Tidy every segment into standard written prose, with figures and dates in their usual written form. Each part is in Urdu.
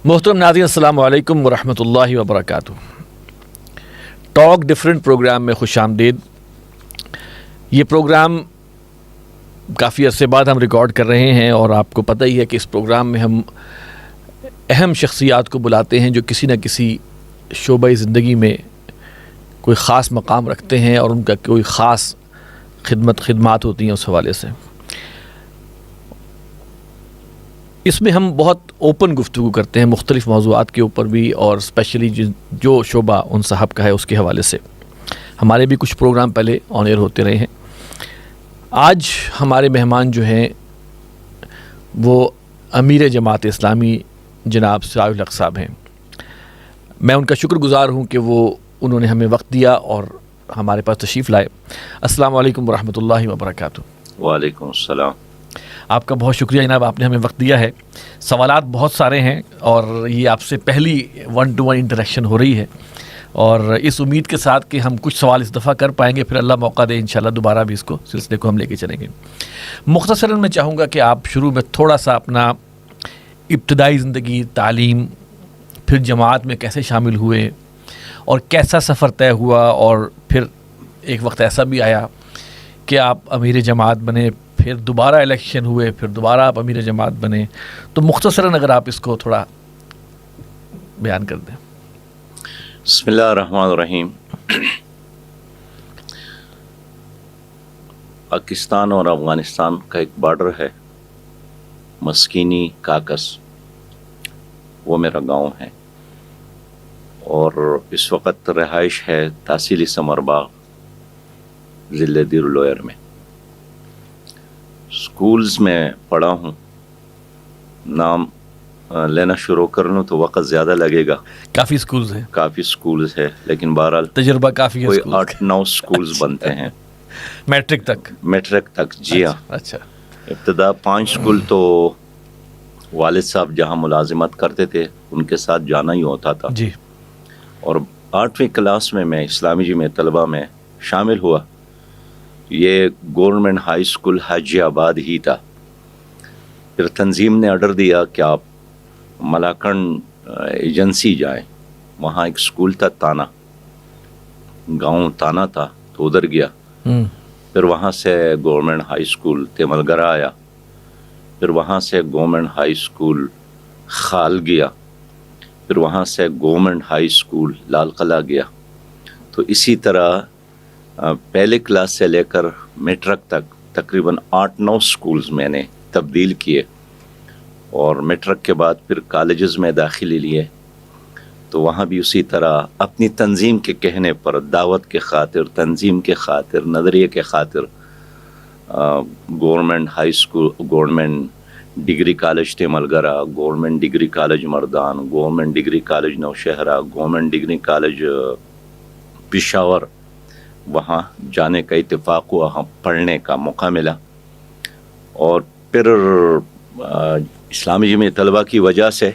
محترم ناظرین السلام علیکم ورحمۃ اللہ وبرکاتہ۔ ٹاک ڈفرینٹ پروگرام میں خوش آمدید۔ یہ پروگرام کافی عرصے بعد ہم ریکارڈ کر رہے ہیں اور آپ کو پتہ ہی ہے کہ اس پروگرام میں ہم اہم شخصیات کو بلاتے ہیں جو کسی نہ کسی شعبۂ زندگی میں کوئی خاص مقام رکھتے ہیں اور ان کا کوئی خاص خدمات ہوتی ہیں اس حوالے سے۔ اس میں ہم بہت اوپن گفتگو کرتے ہیں مختلف موضوعات کے اوپر بھی، اور اسپیشلی جو شعبہ ان صاحب کا ہے اس کے حوالے سے ہمارے بھی کچھ پروگرام پہلے آن ایئر ہوتے رہے ہیں۔ آج ہمارے مہمان جو ہیں وہ امیر جماعت اسلامی جناب سراج الحق صاحب ہیں۔ میں ان کا شکر گزار ہوں کہ انہوں نے ہمیں وقت دیا اور ہمارے پاس تشریف لائے۔ السلام علیکم ورحمۃ اللہ وبرکاتہ۔ وعلیکم السلام۔ آپ کا بہت شکریہ جناب، آپ نے ہمیں وقت دیا ہے۔ سوالات بہت سارے ہیں اور یہ آپ سے پہلی 1-to-1 انٹریکشن ہو رہی ہے، اور اس امید کے ساتھ کہ ہم کچھ سوال اس دفعہ کر پائیں گے، پھر اللہ موقع دے انشاءاللہ دوبارہ بھی اس سلسلے کو ہم لے کے چلیں گے۔ مختصراً میں چاہوں گا کہ آپ شروع میں تھوڑا سا اپنا ابتدائی زندگی، تعلیم، پھر جماعت میں کیسے شامل ہوئے اور کیسا سفر طے ہوا، اور پھر ایک وقت ایسا بھی آیا کہ آپ امیر جماعت بنے، پھر دوبارہ الیکشن ہوئے، پھر دوبارہ آپ امیر جماعت بنے۔ تو مختصراً اگر آپ اس کو تھوڑا بیان کر دیں۔ بسم اللہ الرحمن الرحیم۔ پاکستان اور افغانستان کا ایک بارڈر ہے، مسکینی کاکس، وہ میرا گاؤں ہے، اور اس وقت رہائش ہے تحصیلی سمر باغ ضلع دیر لوئر میں۔ سکولز میں پڑھا ہوں، نام لینا شروع کر لوں تو وقت زیادہ لگے گا۔ کافی سکولز ہیں، کافی سکولز ہے، لیکن بہرحال تجربہ کافی ہے، کوئی سکولز 8-9 سکولز بنتے ہیں میٹرک تک۔ میٹرک تک۔ جی ہاں، اچھا، ابتدا 5 سکول تو والد صاحب جہاں ملازمت کرتے تھے ان کے ساتھ جانا ہی ہوتا تھا، جی۔ اور 8ویں کلاس میں اسلامی جی میں طلبہ میں شامل ہوا۔ یہ گورنمنٹ ہائی سکول حاجی آباد ہی تھا۔ پھر تنظیم نے آرڈر دیا کہ آپ ملاکنڈ ایجنسی جائیں، وہاں ایک سکول تھا تانا، گاؤں تانا تھا، تو ادھر گیا۔ پھر وہاں سے گورنمنٹ ہائی سکول تیملگرہ آیا، پھر وہاں سے گورنمنٹ ہائی سکول خال گیا، پھر وہاں سے government high school Lal Qila گیا۔ تو اسی طرح پہلے کلاس سے لے کر میٹرک تک تقریباً 8-9 سکولز میں نے تبدیل کیے، اور میٹرک کے بعد پھر کالجز میں داخلے لیے، تو وہاں بھی اسی طرح اپنی تنظیم کے کہنے پر، دعوت کے خاطر، تنظیم کے خاطر، نظریے کے خاطر government high school, government degree college Timergara, government degree college Mardan, government degree college Nowshera, government degree college Peshawar, وہاں جانے کا اتفاق ہوا، وہاں پڑھنے کا موقع ملا۔ اور پھر اسلامی جمعیت طلبہ کی وجہ سے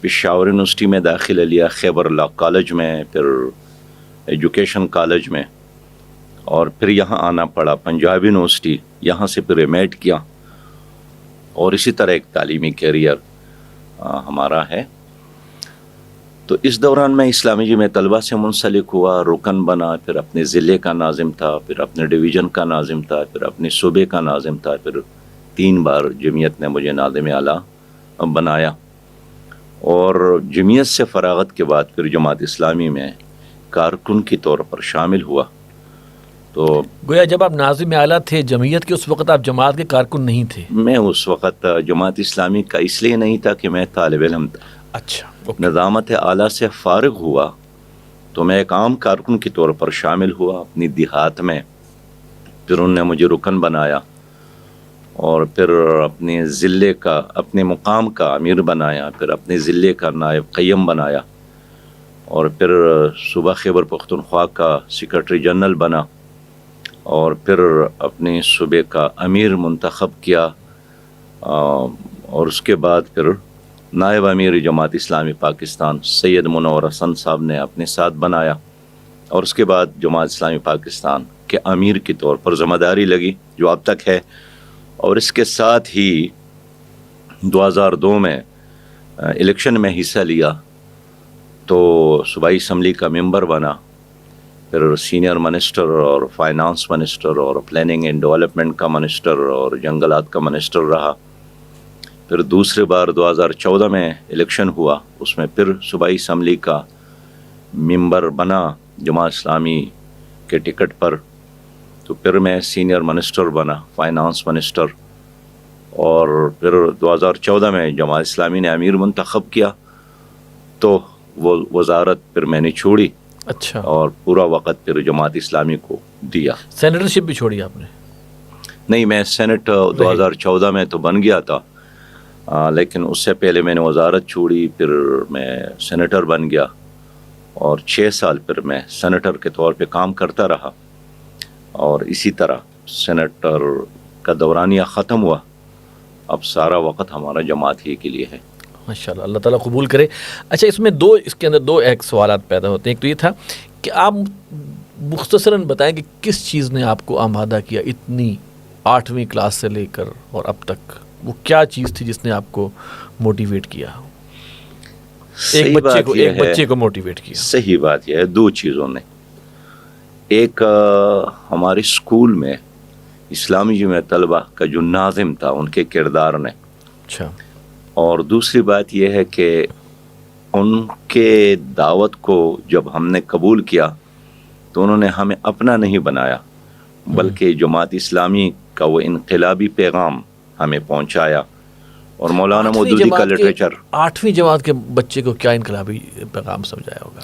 پشاور یونیورسٹی میں داخلہ لیا، خیبر لا کالج میں، پھر ایجوکیشن کالج میں، اور پھر یہاں آنا پڑا پنجاب یونیورسٹی، یہاں سے پھر ایم ایڈ کیا، اور اسی طرح ایک تعلیمی کیریئر ہمارا ہے۔ تو اس دوران میں اسلامی جمعیت طلبہ سے منسلک ہوا، رکن بنا، پھر اپنے ضلع کا ناظم تھا، پھر اپنے ڈویژن کا ناظم تھا، پھر اپنے صوبے کا ناظم تھا، پھر 3 بار جمعیت نے مجھے ناظم اعلیٰ بنایا، اور جمعیت سے فراغت کے بعد پھر جماعت اسلامی میں کارکن کی طور پر شامل ہوا۔ تو گویا جب آپ ناظم اعلیٰ تھے جمعیت کے، اس وقت آپ جماعت کے کارکن نہیں تھے؟ میں اس وقت جماعت اسلامی کا اس لیے نہیں تھا کہ میں طالب علم تھا۔ اچھا، نظامت اعلیٰ سے فارغ ہوا تو میں ایک عام کارکن کی طور پر شامل ہوا اپنی دیہات میں، پھر انہوں نے مجھے رکن بنایا، اور پھر اپنے ضلع کا، اپنے مقام کا امیر بنایا، پھر اپنے ضلع کا نائب قیم بنایا، اور پھر صوبہ خیبر پختونخوا کا سیکرٹری جنرل بنا، اور پھر اپنے صوبے کا امیر منتخب کیا، اور اس کے بعد پھر نائب امیر جماعت اسلامی پاکستان سید منور حسن صاحب نے اپنے ساتھ بنایا، اور اس کے بعد جماعت اسلامی پاکستان کے امیر کے طور پر ذمہ داری لگی جو اب تک ہے۔ اور اس کے ساتھ ہی 2002 میں الیکشن میں حصہ لیا تو صوبائی اسمبلی کا ممبر بنا، پھر سینئر منسٹر اور فائنانس منسٹر اور پلاننگ اینڈ ڈیولپمنٹ کا منسٹر اور جنگلات کا منسٹر رہا۔ پھر دوسری بار 2014 میں الیکشن ہوا، اس میں پھر صوبائی اسمبلی کا ممبر بنا جماعت اسلامی کے ٹکٹ پر، تو پھر میں سینئر منسٹر بنا، فائنانس منسٹر، اور پھر 2014 میں جماعت اسلامی نے امیر منتخب کیا تو وہ وزارت پھر میں نے چھوڑی، اچھا، اور پورا وقت پھر جماعت اسلامی کو دیا۔ سینیٹرشپ بھی چھوڑی آپ نے؟ نہیں، میں سینٹ 2014 میں تو بن گیا تھا، لیکن اس سے پہلے میں نے وزارت چھوڑی، پھر میں سینیٹر بن گیا، اور 6 سال پھر میں سینیٹر کے طور پہ کام کرتا رہا، اور اسی طرح سینیٹر کا دورانیہ ختم ہوا، اب سارا وقت ہمارا جماعت ہی کے لیے ہے۔ ماشاءاللہ، اللہ تعالیٰ قبول کرے۔ اچھا، اس کے اندر دو ایک سوالات پیدا ہوتے ہیں۔ ایک تو یہ تھا کہ آپ مختصراً بتائیں کہ کس چیز نے آپ کو آمادہ کیا اتنی 8ویں کلاس سے لے کر اور اب تک، وہ کیا چیز تھی جس نے آپ کو موٹیویٹ کیا، ایک بچے کو موٹیویٹ کیا؟ صحیح بات یہ ہے، 2 چیزوں نے، ایک ہمارے اسکول میں اسلامی جمعیت طلبہ کا جو ناظم تھا ان کے کردار نے، اچھا، اور دوسری بات یہ ہے کہ ان کے دعوت کو جب ہم نے قبول کیا تو انہوں نے ہمیں اپنا نہیں بنایا، بلکہ جماعت اسلامی کا وہ انقلابی پیغام ہمیں پہنچایا، اور مولانا مودودی کا لٹریچر۔ 8ویں جماعت کے بچے کو کیا انقلابی پیغام سمجھایا ہوگا؟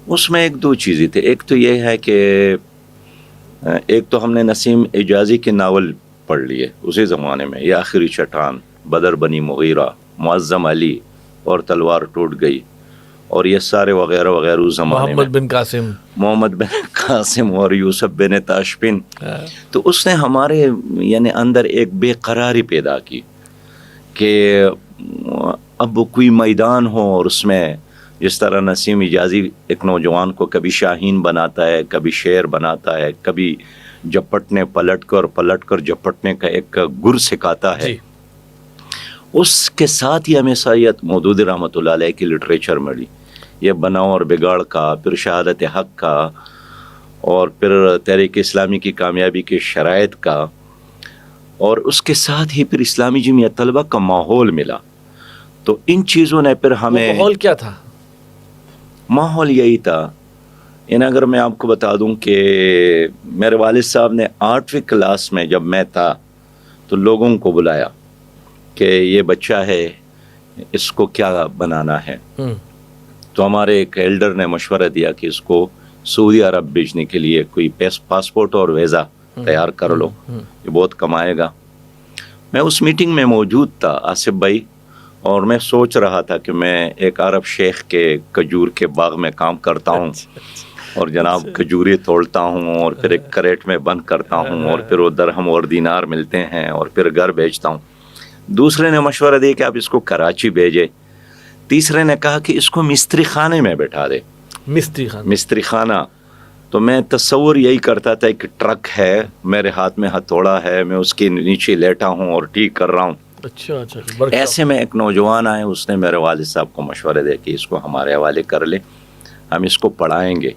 اس میں 2 چیزیں تھے، ایک تو یہ ہے کہ ایک تو ہم نے نسیم اعجازی کے ناول پڑھ لیے اسی زمانے میں، یہ آخری چٹان، بدر بنی مغیرہ، معظم علی اور تلوار ٹوٹ گئی، اور یہ سارے وغیرہ وغیرہ اس زمانے میں، محمد بن قاسم اور یوسف بن تاشفین۔ تو اس نے ہمارے یعنی اندر ایک بے قراری پیدا کی کہ اب کوئی میدان ہو، اور اس میں جس طرح نسیم اعجازی ایک نوجوان کو کبھی شاہین بناتا ہے، کبھی شیر بناتا ہے، کبھی جپٹنے پلٹ کر جپٹنے کا ایک گر سکھاتا ہے، اس کے ساتھ ہی ہمیں سید مودودی رحمۃ اللہ علیہ کی لٹریچر ملی، یہ بناؤ اور بگاڑ کا، پھر شہادت حق کا، اور پھر تحریک اسلامی کی کامیابی کے شرائط کا، اور اس کے ساتھ ہی پھر اسلامی جمعیت طلبہ کا ماحول ملا۔ تو ان چیزوں نے پھر ہمیں، ماحول کیا تھا؟ ماحول یہی تھا، یعنی اگر میں آپ کو بتا دوں کہ میرے والد صاحب نے 8ویں کلاس میں جب میں تھا تو لوگوں کو بلایا کہ یہ بچہ ہے، اس کو کیا بنانا ہے، تو ہمارے ایک ایلڈر نے مشورہ دیا کہ اس کو سعودی عرب بھیجنے کے لیے کوئی پاسپورٹ اور ویزا تیار کر لو، یہ بہت کمائے گا۔ میں اس میٹنگ میں موجود تھا آصف بھائی، اور میں سوچ رہا تھا کہ میں ایک عرب شیخ کے کھجور کے باغ میں کام کرتا ہوں، اور جناب کھجوری توڑتا ہوں، اور پھر ایک کریٹ میں بند کرتا ہوں، اور پھر وہ درہم اور دینار ملتے ہیں، اور پھر گھر بھیجتا ہوں۔ دوسرے نے مشورہ دیا کہ آپ اس کو کراچی بھیجے، تیسرے نے کہا کہ اس کو مستری خانے میں بیٹھا دے، مستری خانہ۔ تو میں تصور یہی کرتا تھا، ایک ٹرک ہے، میرے ہاتھ میں ہتھوڑا ہے، میں اس کے نیچے لیٹا ہوں اور ٹھیک کر رہا ہوں۔ اچھا، ایسے میں ایک نوجوان آئے، اس نے میرے والد صاحب کو مشورہ دیا کہ اس کو ہمارے حوالے کر لے، ہم اس کو پڑھائیں گے۔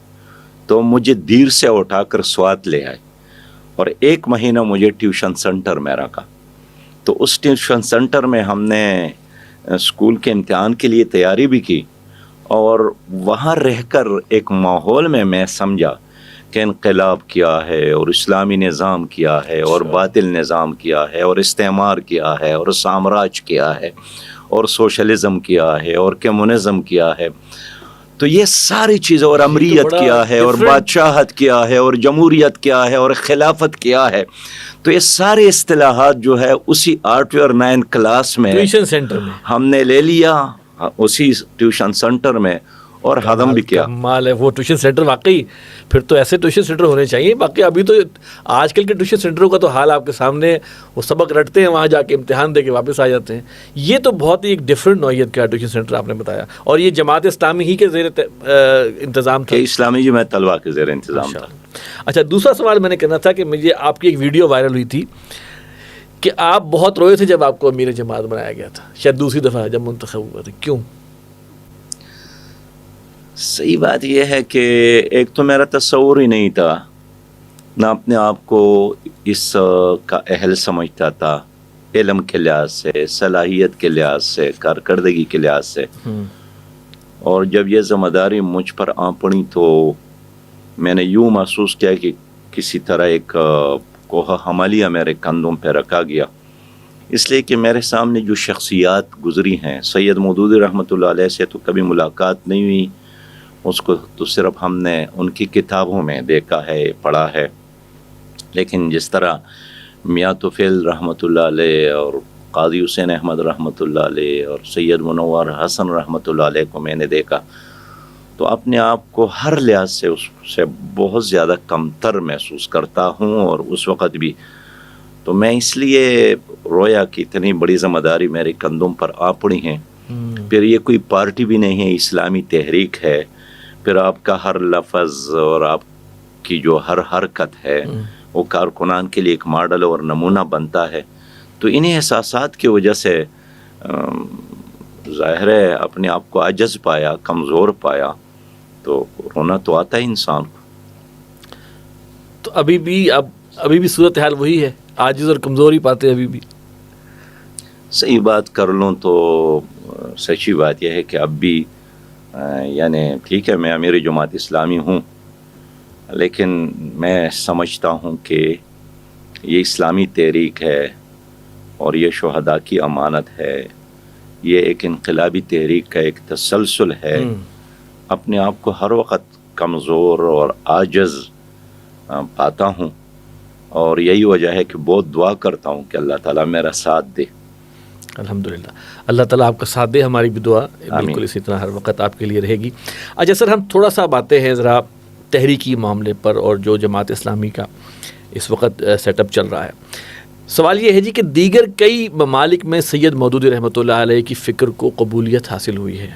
تو مجھے دیر سے اٹھا کر سوات لے آئے، اور 1 مہینہ مجھے ٹیوشن سنٹر میں رکھا۔ تو اس ٹیوشن سنٹر میں ہم نے اسکول کے امتحان کے لیے تیاری بھی کی، اور وہاں رہ کر ایک ماحول میں سمجھا کہ انقلاب کیا ہے، اور اسلامی نظام کیا ہے، اور باطل نظام کیا ہے، اور استعمار کیا ہے، اور سامراج کیا ہے، اور سوشلزم کیا ہے، اور کمیونزم کیا ہے۔ تو یہ ساری چیزیں، اور امریت کیا ہے، اور بادشاہت کیا ہے، اور جمہوریت کیا ہے، اور خلافت کیا ہے۔ تو یہ سارے اصطلاحات جو ہے اسی 8ویں اور 9 کلاس میں ٹیوشن سینٹر میں ہم نے لے لیا، اسی ٹیوشن سینٹر میں، اور ہضم بھی کیا۔ کمال ہے وہ ٹیوشن سینٹر، واقعی پھر تو ایسے ٹیوشن سینٹر ہونے چاہیے۔ باقی ابھی تو آج کل کے ٹیوشن سینٹروں کا تو حال آپ کے سامنے، وہ سبق رٹتے ہیں، وہاں جا کے امتحان دے کے واپس آ جاتے ہیں۔ یہ تو بہت ہی ایک ڈفرینٹ نوعیت کا ٹیوشن سینٹر آپ نے بتایا، اور یہ جماعت اسلامی ہی کے زیر انتظام تھا؟ اسلامی جمعیت طلبہ کے زیر انتظام تھا۔ اچھا، دوسرا سوال میں نے کرنا تھا کہ مجھے آپ کی ایک ویڈیو وائرل ہوئی تھی کہ آپ بہت روئے تھے جب آپ کو امیر جماعت بنایا گیا تھا، شاید دوسری دفعہ جب منتخب ہوا تھا، کیوں؟ صحیح بات یہ ہے کہ ایک تو میرا تصور ہی نہیں تھا، نہ اپنے آپ کو اس کا اہل سمجھتا تھا، علم کے لحاظ سے، صلاحیت کے لحاظ سے، کارکردگی کے لحاظ سے. اور جب یہ ذمہ داری مجھ پر آ پڑی تو میں نے یوں محسوس کیا کہ کسی طرح ایک کوہ حمالیہ میرے کندھوں پہ رکھا گیا، اس لیے کہ میرے سامنے جو شخصیات گزری ہیں، سید مودودی رحمۃ اللہ علیہ سے تو کبھی ملاقات نہیں ہوئی، اس کو تو صرف ہم نے ان کی کتابوں میں دیکھا ہے، پڑھا ہے. لیکن جس طرح میاں طفیل رحمۃ اللہ علیہ اور قاضی حسین احمد رحمۃ اللہ علیہ اور سید منور حسن رحمۃ اللہ علیہ کو میں نے دیکھا، تو اپنے آپ کو ہر لحاظ سے اس سے بہت زیادہ کمتر محسوس کرتا ہوں. اور اس وقت بھی تو میں اس لیے رویا کہ اتنی بڑی ذمہ داری میرے کندھوں پر آ پڑی ہیں. پھر یہ کوئی پارٹی بھی نہیں ہے، اسلامی تحریک ہے. پھر آپ کا ہر لفظ اور آپ کی جو ہر حرکت ہے وہ کارکنان کے لیے ایک ماڈل اور نمونہ بنتا ہے. تو انہیں احساسات کی وجہ سے ظاہر ہے اپنے آپ کو عاجز پایا، کمزور پایا، تو رونا تو آتا ہے انسان کو. تو ابھی بھی صورتحال وہی ہے، عاجز اور کمزور ہی پاتے ابھی بھی؟ صحیح بات کر لوں تو سچی بات یہ ہے کہ اب بھی یعنی ٹھیک ہے میں امیر جماعت اسلامی ہوں، لیکن میں سمجھتا ہوں کہ یہ اسلامی تحریک ہے اور یہ شہداء کی امانت ہے، یہ ایک انقلابی تحریک کا ایک تسلسل ہے. اپنے آپ کو ہر وقت کمزور اور عاجز پاتا ہوں، اور یہی وجہ ہے کہ بہت دعا کرتا ہوں کہ اللہ تعالیٰ میرا ساتھ دے. الحمدللہ، اللہ تعالیٰ آپ کا ساتھ دے، ہماری بھی دعا بالکل اسی طرح ہر وقت آپ کے لیے رہے گی. اچھا سر، ہم تھوڑا سا باتیں ہیں ذرا تحریکی معاملے پر اور جو جماعت اسلامی کا اس وقت سیٹ اپ چل رہا ہے. سوال یہ ہے جی کہ دیگر کئی ممالک میں سید مودودی رحمۃ اللہ علیہ کی فکر کو قبولیت حاصل ہوئی ہے،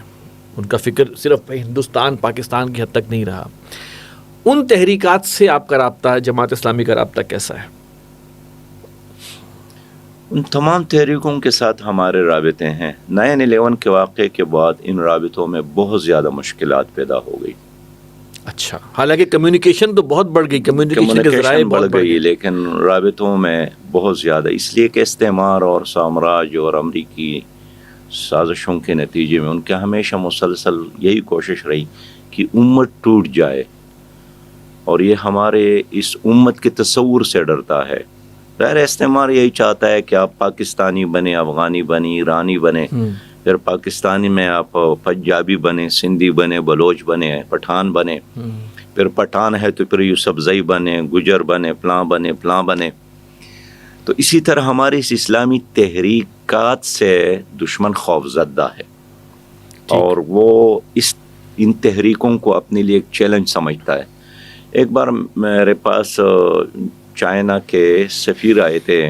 ان کا فکر صرف ہندوستان پاکستان کی حد تک نہیں رہا. ان تحریکات سے آپ کا رابطہ، جماعت اسلامی کا رابطہ کیسا ہے؟ ان تمام تحریکوں کے ساتھ ہمارے رابطے ہیں. 9/11 کے واقعے کے بعد ان رابطوں میں بہت زیادہ مشکلات پیدا ہو گئی. اچھا، حالانکہ کمیونیکیشن تو بہت بڑھ گئی، کمیونیکیشن کے ذرائع بڑھ بہت بڑھ گئی، گئی، لیکن رابطوں میں بہت زیادہ، اس لیے کہ استعمار اور سامراج اور امریکی سازشوں کے نتیجے میں ان کا ہمیشہ مسلسل یہی کوشش رہی کہ امت ٹوٹ جائے، اور یہ ہمارے اس امت کے تصور سے ڈرتا ہے. ظاہر استعمار یہی چاہتا ہے کہ آپ پاکستانی بنے، افغانی بنے، ایرانی بنے، پھر پاکستانی میں آپ پنجابی بنے، سندھی بنے، بلوچ بنے، پٹھان بنے، پھر پٹھان ہے تو پھر یوسفزئی بنے، گجر بنے، فلاں بنے، فلاں بنے. تو اسی طرح ہماری اس اسلامی تحریکات سے دشمن خوف زدہ ہے، اور وہ ان تحریکوں کو اپنے لیے ایک چیلنج سمجھتا ہے. ایک بار میرے پاس چائنا کے سفیر آئے تھے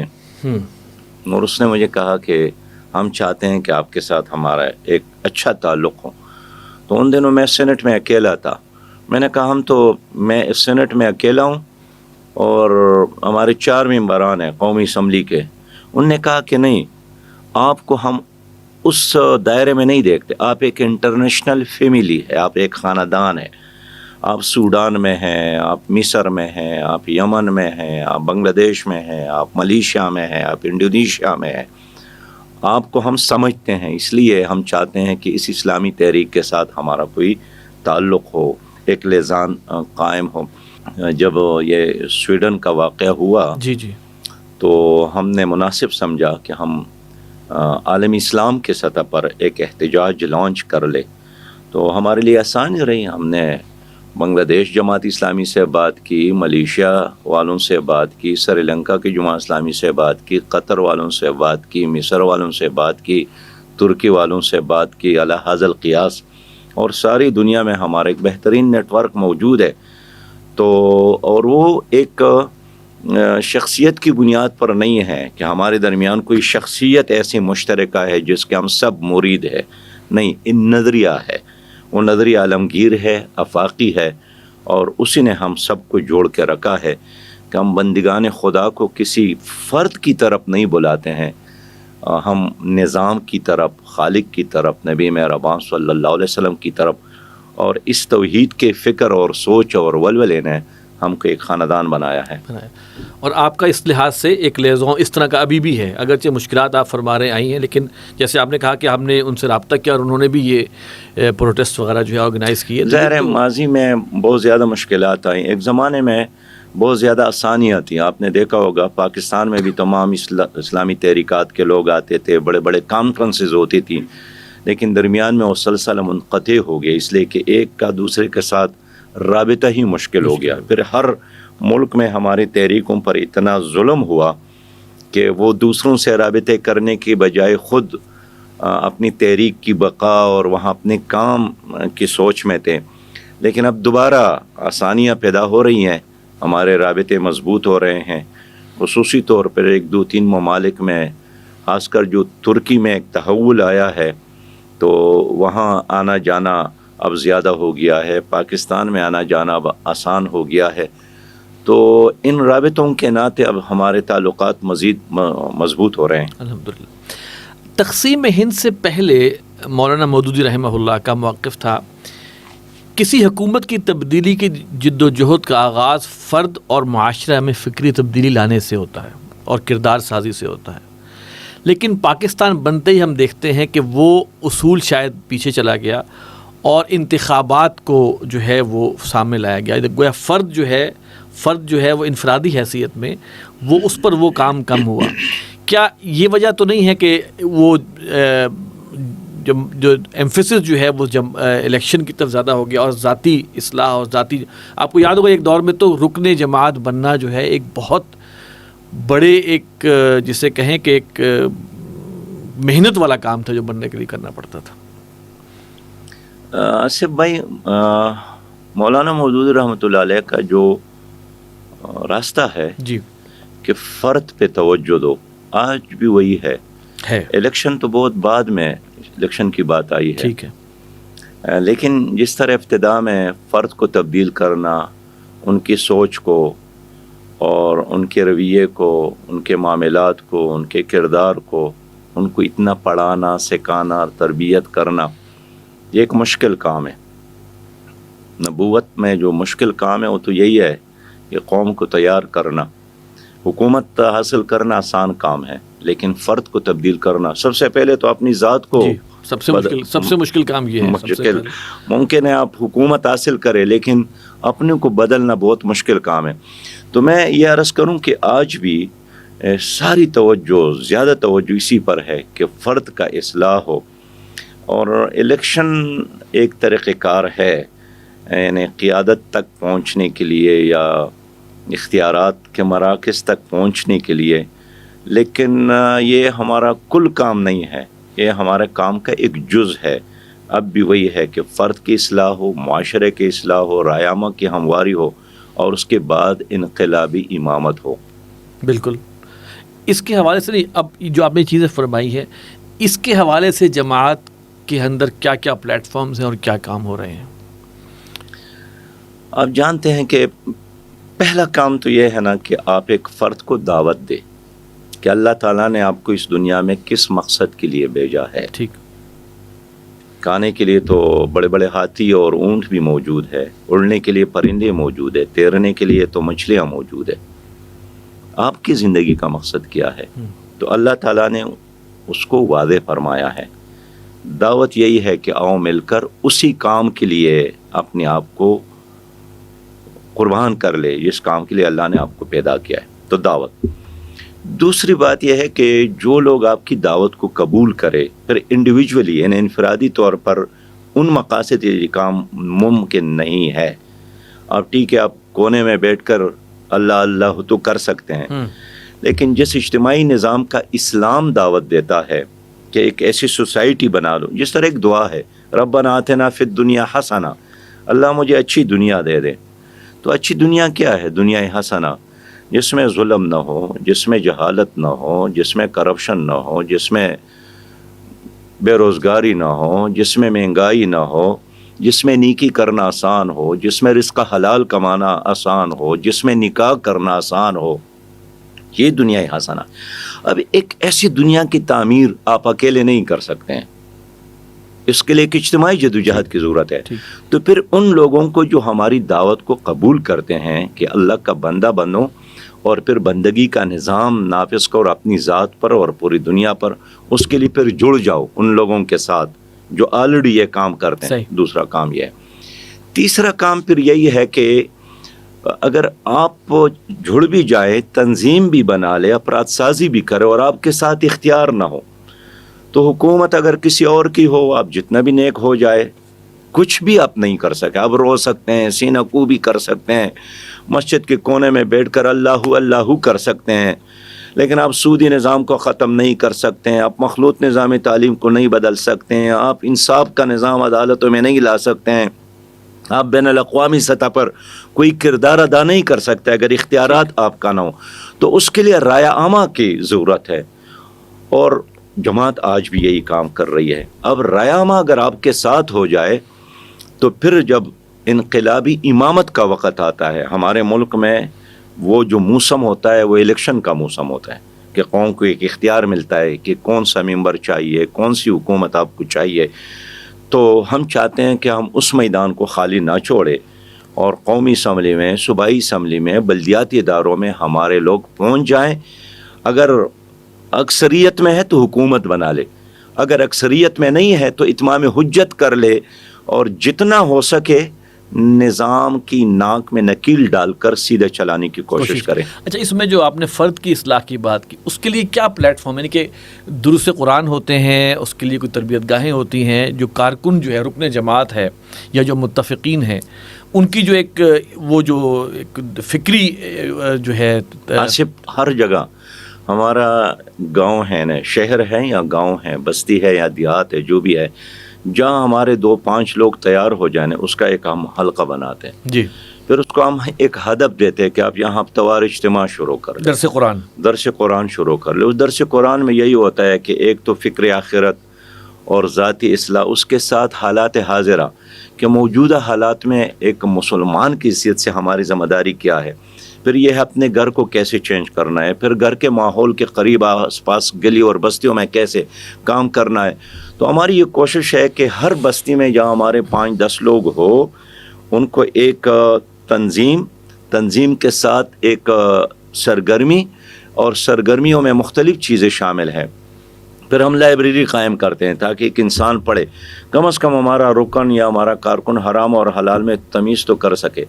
اور اس نے مجھے کہا کہ ہم چاہتے ہیں کہ آپ کے ساتھ ہمارا ایک اچھا تعلق ہو. تو ان دنوں میں سینٹ میں اکیلا تھا. میں نے کہا میں سینٹ میں اکیلا ہوں اور ہمارے 4 ممبران ہیں قومی اسمبلی کے. انہوں نے کہا کہ نہیں، آپ کو ہم اس دائرے میں نہیں دیکھتے، آپ ایک انٹرنیشنل فیملی ہے، آپ ایک خاندان ہے. آپ سوڈان میں ہیں، آپ مصر میں ہیں، آپ یمن میں ہیں، آپ بنگلہ دیش میں ہیں، آپ ملیشیا میں ہیں، آپ انڈونیشیا میں ہیں. آپ کو ہم سمجھتے ہیں، اس لیے ہم چاہتے ہیں کہ اس اسلامی تحریک کے ساتھ ہمارا کوئی تعلق ہو، ایک لسان قائم ہو. جب یہ سویڈن کا واقعہ ہوا جی تو ہم نے مناسب سمجھا کہ ہم عالم اسلام کے سطح پر ایک احتجاج لانچ کر لے. تو ہمارے لیے آسان رہی. ہم نے بنگلہ دیش جماعت اسلامی سے بات کی، ملیشیا والوں سے بات کی، سری لنکا کی جماعت اسلامی سے بات کی، قطر والوں سے بات کی، مصر والوں سے بات کی، ترکی والوں سے بات کی، علی ھذا القیاس. اور ساری دنیا میں ہمارا ایک بہترین نیٹ ورک موجود ہے. تو اور وہ ایک شخصیت کی بنیاد پر نہیں ہے کہ ہمارے درمیان کوئی شخصیت ایسی مشترکہ ہے جس کے ہم سب مرید ہے. نہیں، ان نظریہ ہے، وہ نظریہ عالمگیر ہے، آفاقی ہے، اور اسی نے ہم سب کو جوڑ کے رکھا ہے. کہ ہم بندگان خدا کو کسی فرد کی طرف نہیں بلاتے ہیں، ہم نظام کی طرف، خالق کی طرف، نبی مہربان صلی اللہ علیہ وسلم کی طرف، اور اس توحید کے فکر اور سوچ اور ولولے نے ہم کو ایک خاندان بنایا ہے. اور آپ کا اس لحاظ سے ایک لیزون اس طرح کا ابھی بھی ہے، اگرچہ مشکلات آپ فرما رہے آئی ہیں، لیکن جیسے آپ نے کہا کہ ہم نے ان سے رابطہ کیا اور انہوں نے بھی یہ پروٹیسٹ وغیرہ جو ہے آرگنائز کیے. ظاہر ہے ماضی میں بہت زیادہ مشکلات آئیں، ایک زمانے میں بہت زیادہ آسانیاں تھیں. آپ نے دیکھا ہوگا پاکستان میں بھی تمام اسلامی تحریکات کے لوگ آتے تھے، بڑے بڑے کانفرنسز ہوتی تھیں، لیکن درمیان میں وہ سلسلہ منقطع ہو گیا، اس لیے کہ ایک کا دوسرے کے ساتھ رابطہ ہی مشکل ہو گیا. پھر ہر ملک میں ہماری تحریکوں پر اتنا ظلم ہوا کہ وہ دوسروں سے رابطے کرنے کی بجائے خود اپنی تحریک کی بقا اور وہاں اپنے کام کی سوچ میں تھے. لیکن اب دوبارہ آسانیاں پیدا ہو رہی ہیں، ہمارے رابطے مضبوط ہو رہے ہیں، خصوصی طور پر 1-2-3 ممالک میں، خاص کر جو ترکی میں ایک تحول آیا ہے تو وہاں آنا جانا اب زیادہ ہو گیا ہے، پاکستان میں آنا جانا اب آسان ہو گیا ہے. تو ان رابطوں کے ناطے اب ہمارے تعلقات مزید مضبوط ہو رہے ہیں. الحمدللہ. تقسیم ہند سے پہلے مولانا مودودی رحمہ اللہ کا موقف تھا کسی حکومت کی تبدیلی کی جد و جہد کا آغاز فرد اور معاشرہ میں فکری تبدیلی لانے سے ہوتا ہے اور کردار سازی سے ہوتا ہے، لیکن پاکستان بنتے ہی ہم دیکھتے ہیں کہ وہ اصول شاید پیچھے چلا گیا اور انتخابات کو جو ہے وہ سامنے لایا گیا. گویا فرد جو ہے وہ انفرادی حیثیت میں وہ اس پر وہ کام کم ہوا. کیا یہ وجہ تو نہیں ہے کہ وہ جو ایمفیسس جو ہے وہ جب الیکشن کی طرف زیادہ ہو گیا اور ذاتی اصلاح اور ذاتی، آپ کو یاد ہوگا ایک دور میں تو رکن جماعت بننا جو ہے ایک بہت بڑے ایک جسے کہیں کہ ایک محنت والا کام تھا جو بننے کے لیے کرنا پڑتا تھا. آصف بھائی، مولانا مودودی رحمۃ اللہ علیہ کا جو راستہ ہے جی کہ فرد پہ توجہ دو، آج بھی وہی ہے. الیکشن تو بہت بعد میں الیکشن کی بات آئی ہے، ٹھیک ہے، لیکن جس طرح ابتدا میں فرد کو تبدیل کرنا، ان کی سوچ کو اور ان کے رویے کو، ان کے معاملات کو، ان کے کردار کو، ان کو اتنا پڑھانا، سکھانا اور تربیت کرنا، یہ ایک مشکل کام ہے. نبوت میں جو مشکل کام ہے وہ تو یہی ہے کہ قوم کو تیار کرنا. حکومت حاصل کرنا آسان کام ہے، لیکن فرد کو تبدیل کرنا، سب سے پہلے تو اپنی ذات کو سب سے مشکل کام یہ ہے. ممکن ہے آپ حکومت حاصل کریں لیکن اپنے کو بدلنا بہت مشکل کام ہے. تو میں یہ عرض کروں کہ آج بھی ساری توجہ، زیادہ توجہ اسی پر ہے کہ فرد کا اصلاح ہو. اور الیکشن ایک طریقہ کار ہے، یعنی قیادت تک پہنچنے کے لیے یا اختیارات کے مراکز تک پہنچنے کے لیے، لیکن یہ ہمارا کل کام نہیں ہے، یہ ہمارے کام کا ایک جز ہے. اب بھی وہی ہے کہ فرد کی اصلاح ہو، معاشرے کی اصلاح ہو، رائمہ کی ہمواری ہو، اور اس کے بعد انقلابی امامت ہو. بالکل. اس کے حوالے سے نہیں، اب جو آپ نے چیزیں فرمائی ہے، اس کے حوالے سے جماعت کے اندر کیا کیا پلیٹ فارمز ہیں اور کیا کام ہو رہے ہیں؟ آپ جانتے ہیں کہ پہلا کام تو یہ ہے نا کہ آپ ایک فرد کو دعوت دے کہ اللہ تعالیٰ نے آپ کو اس دنیا میں کس مقصد کے لیے بھیجا ہے. ٹھیک. کھانے کے لیے تو بڑے بڑے ہاتھی اور اونٹ بھی موجود ہے، اڑنے کے لیے پرندے موجود ہے، تیرنے کے لیے تو مچھلیاں موجود ہے. آپ کی زندگی کا مقصد کیا ہے؟ تو اللہ تعالیٰ نے اس کو واضح فرمایا ہے. دعوت یہی ہے کہ آؤ مل کر اسی کام کے لیے اپنے آپ کو قربان کر لے جس کام کے لیے اللہ نے آپ کو پیدا کیا ہے. تو دعوت. دوسری بات یہ ہے کہ جو لوگ آپ کی دعوت کو قبول کرے، پھر انڈیویجولی یعنی انفرادی طور پر ان مقاصد یہ کام ممکن نہیں ہے. اب ٹھیک ہے، آپ کونے میں بیٹھ کر اللہ اللہ تو کر سکتے ہیں، لیکن جس اجتماعی نظام کا اسلام دعوت دیتا ہے کہ ایک ایسی سوسائٹی بنا لو، جس طرح ایک دعا ہے ربنا آتنا فی الدنیا حسنہ، اللہ مجھے اچھی دنیا دے دے. تو اچھی دنیا کیا ہے؟ دنیا حسنہ، جس میں ظلم نہ ہو، جس میں جہالت نہ ہو، جس میں کرپشن نہ ہو، جس میں بے روزگاری نہ ہو، جس میں مہنگائی نہ ہو، جس میں نیکی کرنا آسان ہو، جس میں رزق حلال کمانا آسان ہو، جس میں نکاح کرنا آسان ہو، یہ دنیا حسنہ۔ اب ایک ایسی دنیا کی تعمیر آپ اکیلے نہیں کر سکتے ہیں، اس کے لیے ایک اجتماعی جدوجہد کی ضرورت ہے۔ تو پھر ان لوگوں کو جو ہماری دعوت کو قبول کرتے ہیں کہ اللہ کا بندہ بنو اور پھر بندگی کا نظام نافذ کرو اپنی ذات پر اور پوری دنیا پر، اس کے لیے پھر جڑ جاؤ ان لوگوں کے ساتھ جو آلریڈی یہ کام کرتے ہیں۔ دوسرا کام یہ ہے۔ تیسرا کام پھر یہی ہے کہ اگر آپ جڑ بھی جائے، تنظیم بھی بنا لے، افراد سازی بھی کرے اور آپ کے ساتھ اختیار نہ ہو، تو حکومت اگر کسی اور کی ہو، آپ جتنا بھی نیک ہو جائے، کچھ بھی آپ نہیں کر سکے۔ آپ رو سکتے ہیں، سینہ کو بھی کر سکتے ہیں، مسجد کے کونے میں بیٹھ کر اللہ اللہ کر سکتے ہیں، لیکن آپ سودی نظام کو ختم نہیں کر سکتے ہیں، آپ مخلوط نظام تعلیم کو نہیں بدل سکتے ہیں، آپ انصاف کا نظام عدالتوں میں نہیں لا سکتے ہیں، آپ بین الاقوامی سطح پر کوئی کردار ادا نہیں کر سکتے اگر اختیارات آپ کا نہ ہو۔ تو اس کے لیے رائے عامہ کی ضرورت ہے، اور جماعت آج بھی یہی کام کر رہی ہے۔ اب رائے عامہ اگر آپ کے ساتھ ہو جائے تو پھر جب انقلابی امامت کا وقت آتا ہے، ہمارے ملک میں وہ جو موسم ہوتا ہے وہ الیکشن کا موسم ہوتا ہے کہ قوم کو ایک اختیار ملتا ہے کہ کون سا ممبر چاہیے، کون سی حکومت آپ کو چاہیے۔ تو ہم چاہتے ہیں کہ ہم اس میدان کو خالی نہ چھوڑے اور قومی اسمبلی میں، صوبائی اسمبلی میں، بلدیاتی اداروں میں ہمارے لوگ پہنچ جائیں۔ اگر اکثریت میں ہے تو حکومت بنا لے، اگر اکثریت میں نہیں ہے تو اتمام حجت کر لے، اور جتنا ہو سکے نظام کی ناک میں نکیل ڈال کر سیدھے چلانے کی کوشش کریں۔ اچھا، اس میں جو آپ نے فرد کی اصلاح کی بات کی، اس کے لیے کیا پلیٹ فارم ہے؟ یعنی کہ دروس قرآن ہوتے ہیں، اس کے لیے کوئی تربیت گاہیں ہوتی ہیں، جو کارکن جو ہے، رکن جماعت ہے یا جو متفقین ہیں، ان کی جو ایک وہ جو ایک فکری جو ہے آصف، ہر جگہ ہمارا گاؤں ہے نا، شہر ہے یا گاؤں ہے، بستی ہے یا دیہات ہے، جو بھی ہے، جہاں ہمارے 2-5 لوگ تیار ہو جائیں، اس کا ایک ہم حلقہ بناتے ہیں جی، پھر اس کو ہم ایک ہدف دیتے ہیں کہ آپ یہاں ہفتوار اجتماع شروع کر لیں، درس قرآن شروع کر لیں۔ اس درس قرآن میں یہی ہوتا ہے کہ ایک تو فکر آخرت اور ذاتی اصلاح، اس کے ساتھ حالات حاضرہ کہ موجودہ حالات میں ایک مسلمان کی حیثیت سے ہماری ذمہ داری کیا ہے، پھر یہ اپنے گھر کو کیسے چینج کرنا ہے، پھر گھر کے ماحول کے قریب آس پاس گلی اور بستیوں میں کیسے کام کرنا ہے۔ تو ہماری یہ کوشش ہے کہ ہر بستی میں جہاں ہمارے 5-10 لوگ ہو، ان کو ایک تنظیم کے ساتھ ایک سرگرمی، اور سرگرمیوں میں مختلف چیزیں شامل ہیں۔ پھر ہم لائبریری قائم کرتے ہیں تاکہ ایک انسان پڑھے، کم از کم ہمارا رکن یا ہمارا کارکن حرام اور حلال میں تمیز تو کر سکے۔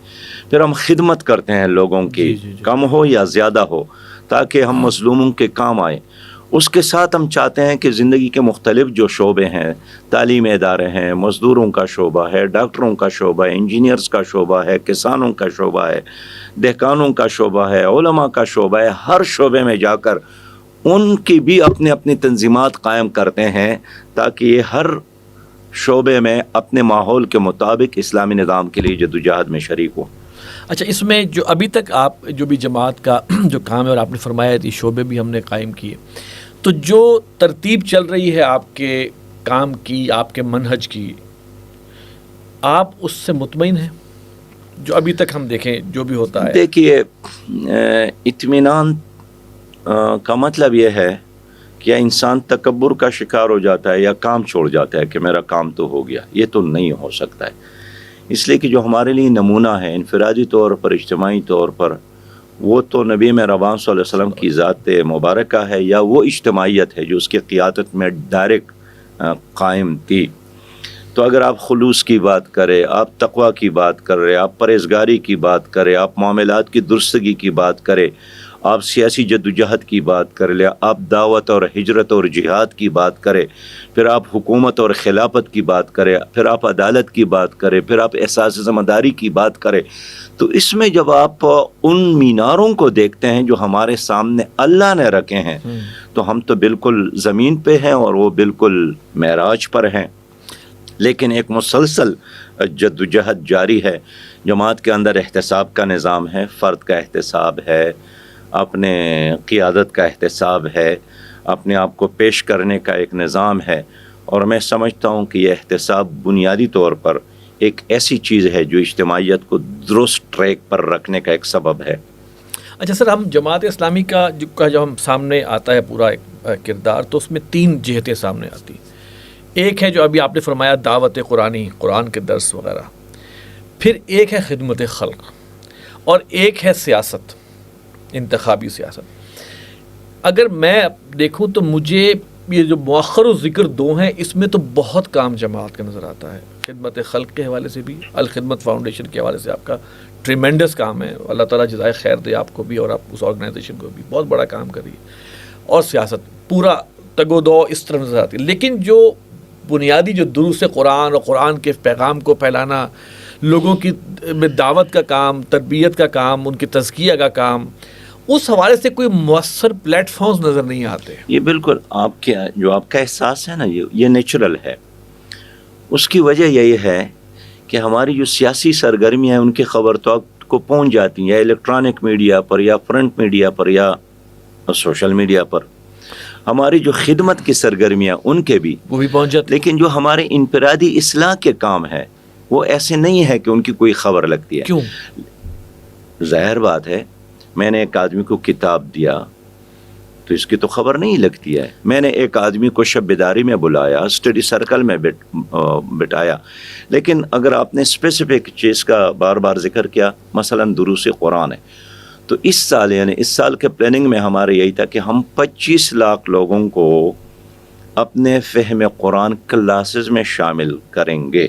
پھر ہم خدمت کرتے ہیں لوگوں کی، کم ہو یا زیادہ ہو، تاکہ ہم مظلوموں کے کام آئیں۔ اس کے ساتھ ہم چاہتے ہیں کہ زندگی کے مختلف جو شعبے ہیں، تعلیمی ادارے ہیں، مزدوروں کا شعبہ ہے، ڈاکٹروں کا شعبہ ہے، انجینئرز کا شعبہ ہے، کسانوں کا شعبہ ہے، دہقانوں کا شعبہ ہے، علماء کا شعبہ ہے، ہر شعبے میں جا کر ان کی بھی اپنی اپنی تنظیمات قائم کرتے ہیں تاکہ یہ ہر شعبے میں اپنے ماحول کے مطابق اسلامی نظام کے لیے جدوجہد میں شریک ہو۔ اچھا، اس میں جو ابھی تک آپ جو بھی جماعت کا جو کام ہے، اور آپ نے فرمایا یہ شعبے بھی ہم نے قائم کیے، تو جو ترتیب چل رہی ہے آپ کے کام کی، آپ کے منہج کی، آپ اس سے مطمئن ہیں؟ جو ابھی تک ہم دیکھیں جو بھی ہوتا ہے، دیکھیے، اطمینان کا مطلب یہ ہے کہ یا انسان تکبر کا شکار ہو جاتا ہے یا کام چھوڑ جاتا ہے کہ میرا کام تو ہو گیا۔ یہ تو نہیں ہو سکتا ہے، اس لیے کہ جو ہمارے لیے نمونہ ہے انفرادی طور پر، اجتماعی طور پر، وہ تو نبی مہربان صلی اللہ علیہ وسلم کی ذات مبارکہ ہے، یا وہ اجتماعیت ہے جو اس کی قیادت میں ڈائریکٹ قائم تھی۔ تو اگر آپ خلوص کی بات کریں، آپ تقوی کی بات کر رہے، آپ پرہیزگاری کی بات کریں، آپ معاملات کی درستگی کی بات کریں، آپ سیاسی جدوجہد کی بات کر لیں، آپ دعوت اور ہجرت اور جہاد کی بات کریں، پھر آپ حکومت اور خلافت کی بات کریں، پھر آپ عدالت کی بات کریں، پھر آپ احساس ذمہ داری کی بات کریں، تو اس میں جب آپ ان میناروں کو دیکھتے ہیں جو ہمارے سامنے اللہ نے رکھے ہیں، تو ہم تو بالکل زمین پہ ہیں اور وہ بالکل معراج پر ہیں۔ لیکن ایک مسلسل جدوجہد جاری ہے۔ جماعت کے اندر احتساب کا نظام ہے، فرد کا احتساب ہے، اپنے قیادت کا احتساب ہے، اپنے آپ کو پیش کرنے کا ایک نظام ہے، اور میں سمجھتا ہوں کہ یہ احتساب بنیادی طور پر ایک ایسی چیز ہے جو اجتماعیت کو درست ٹریک پر رکھنے کا ایک سبب ہے. اچھا سر، ہم جماعت اسلامی کا جو ہم سامنے آتا ہے پورا ایک کردار، تو اس میں 3 جہتیں سامنے آتی. ایک ہے جو ابھی آپ نے فرمایا دعوت قرآنی، قرآن کے درس وغیرہ، پھر ایک ہے خدمت خلق، اور ایک ہے سیاست، انتخابی سیاست. اگر میں دیکھوں تو مجھے یہ جو مؤخر و ذکر 2 ہیں، اس میں تو بہت کام جماعت کا نظر آتا ہے. خدمت خلق کے حوالے سے بھی، الخدمت فاؤنڈیشن کے حوالے سے آپ کا ٹریمینڈس کام ہے، اللہ تعالیٰ جزائے خیر دے آپ کو بھی اور آپ اس آرگنائزیشن کو بھی، بہت بڑا کام کری. اور سیاست پورا تگ و دو اس طرح نظر آتی ہے. لیکن جو بنیادی جو دروس قرآن اور قرآن کے پیغام کو پھیلانا، لوگوں کی میں دعوت کا کام، تربیت کا کام، ان کی تزکیہ کا کام، اس حوالے سے کوئی مؤثر پلیٹ فارمز نظر نہیں آتے. یہ بالکل آپ کا احساس ہے نا، یہ نیچرل ہے. اس کی وجہ یہی ہے کہ ہماری جو سیاسی سرگرمیاں ہیں ان کی خبر تو آپ کو پہنچ جاتی ہیں، یا الیکٹرانک میڈیا پر، یا فرنٹ میڈیا پر، یا سوشل میڈیا پر. ہماری جو خدمت کی سرگرمیاں ان کے بھی وہ بھی پہنچ جاتی. لیکن جو ہمارے انفرادی اصلاح کے کام ہے وہ ایسے نہیں ہے کہ ان کی کوئی خبر لگتی ہے. کیوں؟ ظاہر بات ہے، میں نے ایک آدمی کو کتاب دیا تو اس کی تو خبر نہیں لگتی ہے. میں نے ایک آدمی کو شب بیداری میں بلایا، اسٹڈی سرکل میں بٹھایا، لیکن اگر آپ نے اسپیسیفک چیز کا بار بار ذکر کیا، مثلا دروس قرآن ہے، تو اس سال یعنی اس سال کے پلاننگ میں ہمارے یہی تھا کہ ہم 25 لاکھ لوگوں کو اپنے فہم قرآن کلاسز میں شامل کریں گے.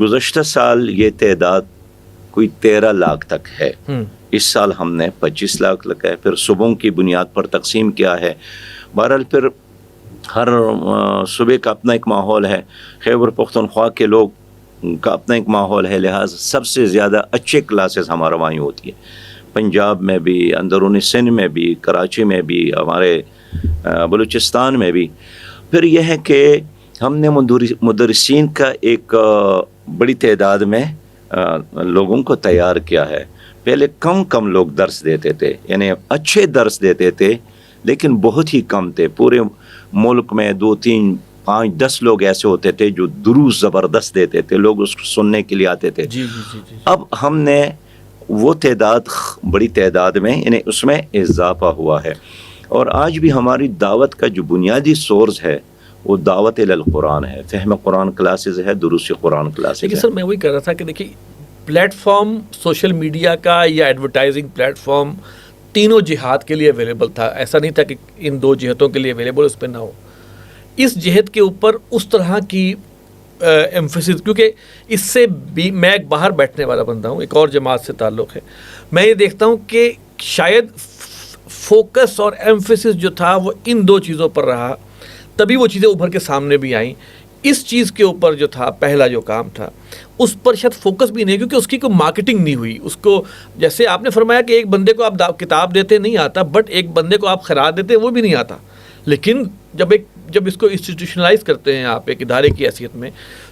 گزشتہ سال یہ تعداد کوئی 13 لاکھ تک ہے. اس سال ہم نے 25 لاکھ لگا ہے. پھر صوبوں کی بنیاد پر تقسیم کیا ہے. بہرحال پھر ہر صوبے کا اپنا ایک ماحول ہے. خیبر پختونخوا کے لوگ کا اپنا ایک ماحول ہے، لہٰذا سب سے زیادہ اچھے کلاسز ہمارے وہاں ہوتی ہے. پنجاب میں بھی، اندرونی سندھ میں بھی، کراچی میں بھی، ہمارے بلوچستان میں بھی. پھر یہ ہے کہ ہم نے مدرسین کا ایک بڑی تعداد میں لوگوں کو تیار کیا ہے. پہلے کم لوگ درس دیتے تھے، یعنی اچھے درس دیتے تھے لیکن بہت ہی کم تھے. پورے ملک میں 2 3 5 10 لوگ ایسے ہوتے تھے جو دروس زبردست دیتے تھے، لوگ اس کو سننے کے لیے آتے تھے. جی. اب ہم نے وہ تعداد بڑی تعداد میں یعنی اس میں اضافہ ہوا ہے. اور آج بھی ہماری دعوت کا جو بنیادی سورس ہے وہ دعوت القرآن ہے، فہم قرآن کلاسز ہے، دروس قرآن کلاسز ہے. لیکن سر میں وہی کہہ رہا تھا کہ دیکھیے پلیٹ فارم سوشل میڈیا کا یا ایڈورٹائزنگ پلیٹ فارم تینوں جہات کے لیے اویلیبل تھا. ایسا نہیں تھا کہ ان 2 جہتوں کے لیے اویلیبل اس پہ نہ ہو. اس جہت کے اوپر اس طرح کی ایمفیسس، کیونکہ اس سے بھی میں ایک باہر بیٹھنے والا بندہ ہوں، ایک اور جماعت سے تعلق ہے، میں یہ دیکھتا ہوں کہ شاید فوکس اور ایمفیسس جو تھا وہ ان 2 چیزوں پر رہا، تبھی وہ چیزیں ابھر کے سامنے بھی آئیں. اس چیز کے اوپر جو تھا پہلا جو کام تھا اس پر شاید فوکس بھی نہیں، کیونکہ اس کی کوئی مارکیٹنگ نہیں ہوئی. اس کو جیسے آپ نے فرمایا کہ ایک بندے کو آپ کتاب دیتے نہیں آتا، بٹ ایک بندے کو آپ خیرات دیتے وہ بھی نہیں آتا. لیکن جب اس کو انسٹیٹیوشنلائز کرتے ہیں آپ ایک ادارے کی حیثیت میں،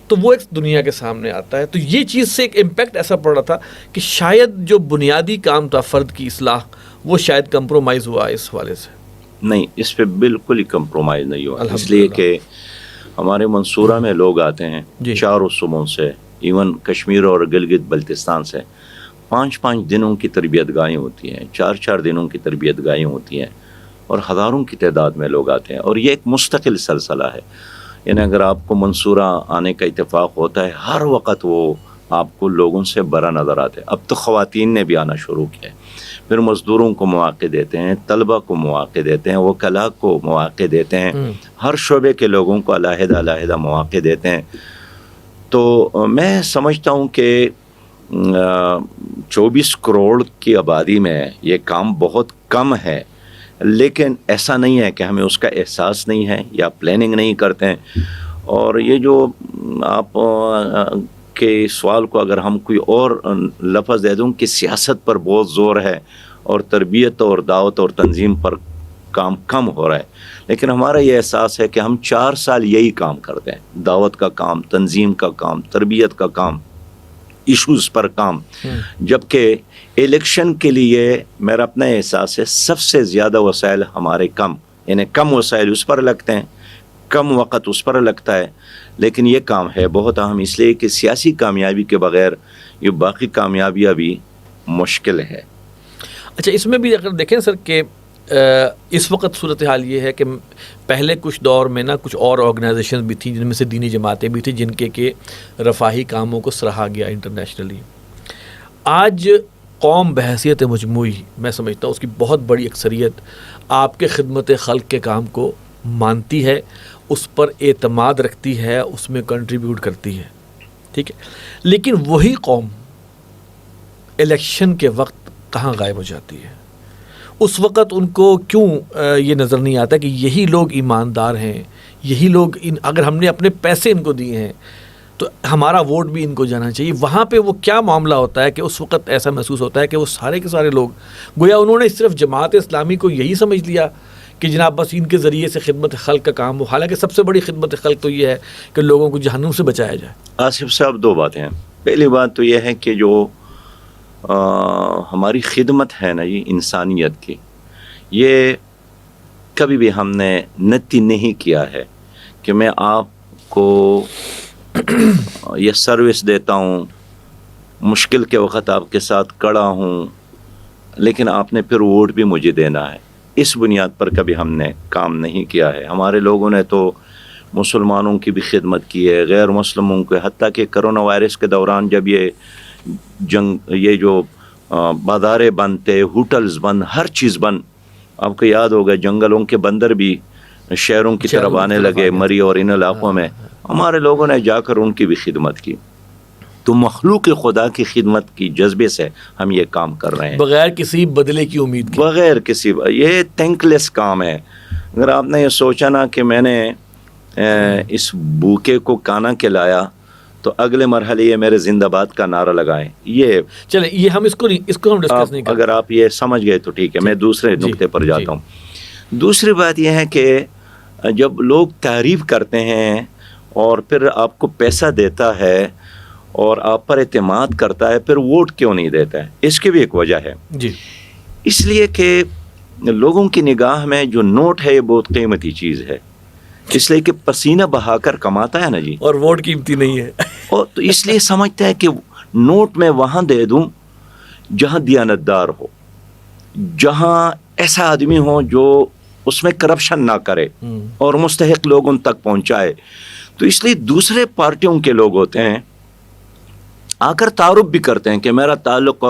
تو وہ ایک دنیا کے سامنے آتا ہے. تو یہ چیز سے ایک امپیکٹ ایسا پڑ رہا تھا کہ شاید جو بنیادی کام تھا فرد کی اصلاح، وہ شاید کمپرومائز ہوا اس حوالے سے. نہیں، اس پہ بالکل ہی کمپرومائز نہیں ہوا، اس لیے کہ ہمارے منصورہ میں لوگ آتے ہیں 4 صوبوں سے، ایون کشمیر اور گلگت بلتستان سے. 5 دنوں کی تربیت گاہیں ہوتی ہیں، 4 دنوں کی تربیت گاہیں ہوتی ہیں، اور ہزاروں کی تعداد میں لوگ آتے ہیں. اور یہ ایک مستقل سلسلہ ہے. یعنی اگر آپ کو منصورہ آنے کا اتفاق ہوتا ہے، ہر وقت وہ آپ کو لوگوں سے برا نظر آتے ہیں. اب تو خواتین نے بھی آنا شروع کیا ہے. پھر مزدوروں کو مواقع دیتے ہیں، طلبہ کو مواقع دیتے ہیں، وکلاء کو مواقع دیتے ہیں، ہر شعبے کے لوگوں کو علیحدہ مواقع دیتے ہیں. تو میں سمجھتا ہوں کہ 24 کروڑ کی آبادی میں یہ کام بہت کم ہے، لیکن ایسا نہیں ہے کہ ہمیں اس کا احساس نہیں ہے یا پلاننگ نہیں کرتے ہیں. اور یہ جو آپ کے سوال کو اگر ہم کوئی اور لفظ دے دوں کہ سیاست پر بہت زور ہے اور تربیت اور دعوت اور تنظیم پر کام کم ہو رہا ہے، لیکن ہمارا یہ احساس ہے کہ ہم 4 سال یہی کام کرتے ہیں، دعوت کا کام، تنظیم کا کام، تربیت کا کام، ایشوز پر کام. جبکہ الیکشن کے لیے میرا اپنا احساس ہے سب سے زیادہ وسائل ہمارے کم وسائل اس پر لگتے ہیں، کم وقت اس پر لگتا ہے، لیکن یہ کام ہے بہت اہم، اس لیے کہ سیاسی کامیابی کے بغیر یہ باقی کامیابیاں بھی مشکل ہے۔ اچھا، اس میں بھی اگر دیکھیں سر کہ اس وقت صورتحال یہ ہے کہ پہلے کچھ دور میں نا کچھ اور آرگنائزیشن بھی تھیں جن میں سے دینی جماعتیں بھی تھیں جن کے رفاہی کاموں کو سراہا گیا انٹرنیشنلی۔ آج قوم بحیثیت مجموعی میں سمجھتا ہوں اس کی بہت بڑی اکثریت آپ کے خدمت خلق کے کام کو مانتی ہے، اس پر اعتماد رکھتی ہے، اس میں کنٹریبیوٹ کرتی ہے، ٹھیک ہے، لیکن وہی قوم الیکشن کے وقت کہاں غائب ہو جاتی ہے؟ اس وقت ان کو کیوں یہ نظر نہیں آتا کہ یہی لوگ ایماندار ہیں، یہی لوگ اگر ہم نے اپنے پیسے ان کو دیے ہیں تو ہمارا ووٹ بھی ان کو جانا چاہیے؟ وہاں پہ وہ کیا معاملہ ہوتا ہے کہ اس وقت ایسا محسوس ہوتا ہے کہ وہ سارے کے سارے لوگ گویا انہوں نے صرف جماعت اسلامی کو یہی سمجھ لیا کہ جناب بس ان کے ذریعے سے خدمت خلق کا کام ہو، حالانکہ سب سے بڑی خدمت خلق تو یہ ہے کہ لوگوں کو جہنم سے بچایا جائے۔ آصف صاحب، دو باتیں ہیں۔ پہلی بات تو یہ ہے کہ جو ہماری خدمت ہے نا یہ انسانیت کی، یہ کبھی بھی ہم نے نتی نہیں کیا ہے کہ میں آپ کو یہ سروس دیتا ہوں، مشکل کے وقت آپ کے ساتھ کھڑا ہوں، لیکن آپ نے پھر ووٹ بھی مجھے دینا ہے۔ اس بنیاد پر کبھی ہم نے کام نہیں کیا ہے۔ ہمارے لوگوں نے تو مسلمانوں کی بھی خدمت کی ہے، غیر مسلموں کے، حتیٰ کہ کرونا وائرس کے دوران جب یہ جو بازاریں بند تھے، ہوٹلز بند، ہر چیز بند، آپ کو یاد ہوگا جنگلوں کے بندر بھی شہروں کی طرف آنے لگے، مری اور ان علاقوں میں ہمارے لوگوں نے جا کر ان کی بھی خدمت کی۔ تو مخلوق خدا کی خدمت کی جذبے سے ہم یہ کام کر رہے ہیں، بغیر کسی بدلے کی امید کے، بغیر کسی، یہ تھینک لیس کام ہے۔ اگر آپ نے یہ سوچا نا کہ میں نے اس بوکے کو کانا کے لایا تو اگلے مرحلے یہ میرے زندہ باد کا نعرہ لگائیں، یہ چلیں یہ ہم اس کو ہم ڈسکس نہیں کریں۔ اگر آپ یہ سمجھ گئے تو ٹھیک ہے، میں دوسرے نقطے پر جاتا ہوں۔ دوسری بات یہ ہے کہ جب لوگ تعریف کرتے ہیں اور پھر آپ کو پیسہ دیتا ہے اور آپ پر اعتماد کرتا ہے، پھر ووٹ کیوں نہیں دیتا ہے؟ اس کی بھی ایک وجہ ہے جی، اس لیے کہ لوگوں کی نگاہ میں جو نوٹ ہے یہ بہت قیمتی چیز ہے، اس لیے کہ پسینہ بہا کر کماتا ہے نا جی، اور ووٹ قیمتی نہیں ہے، اور تو اس لیے سمجھتا ہے کہ نوٹ میں وہاں دے دوں جہاں دیانتدار ہو، جہاں ایسا آدمی ہو جو اس میں کرپشن نہ کرے اور مستحق لوگ ان تک پہنچائے۔ تو اس لیے دوسرے پارٹیوں کے لوگ ہوتے ہیں آ کر تعارف بھی کرتے ہیں کہ میرا تعلق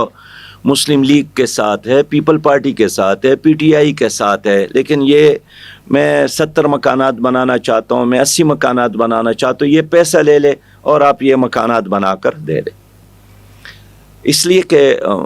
مسلم لیگ کے ساتھ ہے، پیپل پارٹی کے ساتھ ہے، پی ٹی آئی کے ساتھ ہے، لیکن یہ میں 70 مکانات بنانا چاہتا ہوں، میں 80 مکانات بنانا چاہتا ہوں، یہ پیسہ لے لے اور آپ یہ مکانات بنا کر دے دیں۔ اس لیے کہ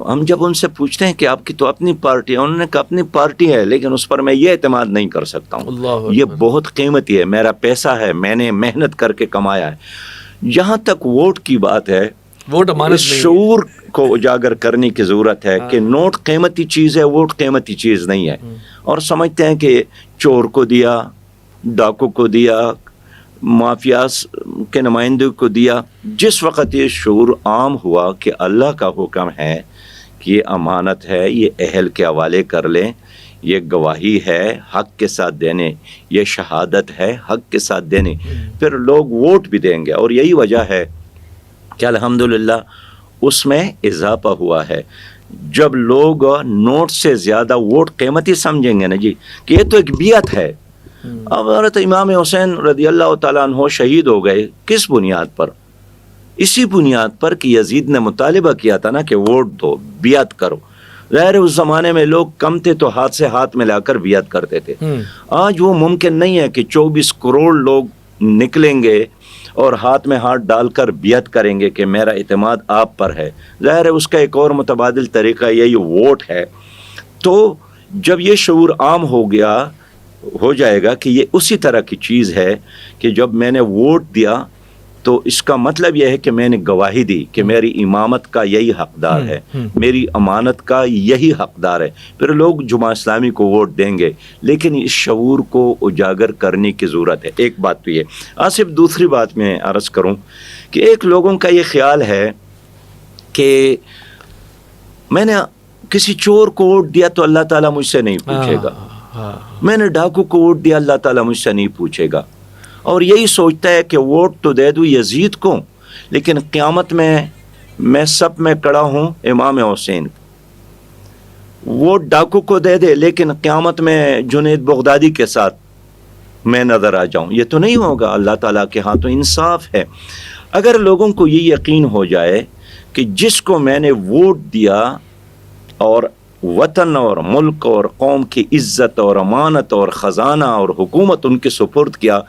ہم جب ان سے پوچھتے ہیں کہ آپ کی تو اپنی پارٹی ہے، انہوں نے کہا اپنی پارٹی ہے لیکن اس پر میں یہ اعتماد نہیں کر سکتا ہوں، اللہ یہ بہت قیمتی ہے، میرا پیسہ ہے، میں نے محنت کر کے کمایا ہے۔ جہاں تک ووٹ کی بات ہے، ووٹ امانت اس نہیں ہے۔ شعور کو اجاگر کرنے کی ضرورت ہے کہ نوٹ قیمتی چیز ہے، ووٹ قیمتی چیز نہیں ہے، اور سمجھتے ہیں کہ چور کو دیا، ڈاکو کو دیا، مافیاز کے نمائندے کو دیا۔ جس وقت یہ شعور عام ہوا کہ اللہ کا حکم ہے کہ یہ امانت ہے، یہ اہل کے حوالے کر لیں، یہ گواہی ہے حق کے ساتھ دینے، یہ شہادت ہے حق کے ساتھ دینے، پھر لوگ ووٹ بھی دیں گے۔ اور یہی وجہ ہے کہ الحمدللہ اس میں اضافہ ہوا ہے۔ جب لوگ نوٹ سے زیادہ ووٹ قیمتی سمجھیں گے نا جی کہ یہ تو ایک بیعت ہے۔ اب حضرت امام حسین رضی اللہ تعالیٰ عنہ شہید ہو گئے، کس بنیاد پر؟ اسی بنیاد پر کہ یزید نے مطالبہ کیا تھا نا کہ ووٹ دو، بیعت کرو۔ ظاہر اس زمانے میں لوگ کم تھے تو ہاتھ سے ہاتھ ملا کر بیعت کرتے تھے۔ آج وہ ممکن نہیں ہے کہ 24 کروڑ لوگ نکلیں گے اور ہاتھ میں ہاتھ ڈال کر بیعت کریں گے کہ میرا اعتماد آپ پر ہے۔ ظاہر ہے اس کا ایک اور متبادل طریقہ یہی ووٹ ہے۔ تو جب یہ شعور عام ہو جائے گا کہ یہ اسی طرح کی چیز ہے کہ جب میں نے ووٹ دیا تو اس کا مطلب یہ ہے کہ میں نے گواہی دی کہ میری امامت کا یہی حقدار ہے، میری امانت کا یہی حقدار ہے، پھر لوگ جماعت اسلامی کو ووٹ دیں گے۔ لیکن اس شعور کو اجاگر کرنے کی ضرورت ہے۔ ایک بات تو یہ آصف، دوسری بات میں عرض کروں کہ ایک لوگوں کا یہ خیال ہے کہ میں نے کسی چور کو ووٹ دیا تو اللہ تعالیٰ مجھ سے نہیں پوچھے گا، میں نے ڈاکو کو ووٹ دیا اللہ تعالیٰ مجھ سے نہیں پوچھے گا۔ اور یہی سوچتا ہے کہ ووٹ تو دے دوں یزید کو، لیکن قیامت میں سب میں کڑا ہوں امام حسین، ووٹ ڈاکو کو دے دے لیکن قیامت میں جنید بغدادی کے ساتھ میں نظر آ جاؤں، یہ تو نہیں ہوگا۔ اللہ تعالیٰ کے ہاں تو انصاف ہے۔ اگر لوگوں کو یہ یقین ہو جائے کہ جس کو میں نے ووٹ دیا اور وطن اور ملک اور قوم کی عزت اور امانت اور خزانہ اور حکومت ان کے سپرد کیا،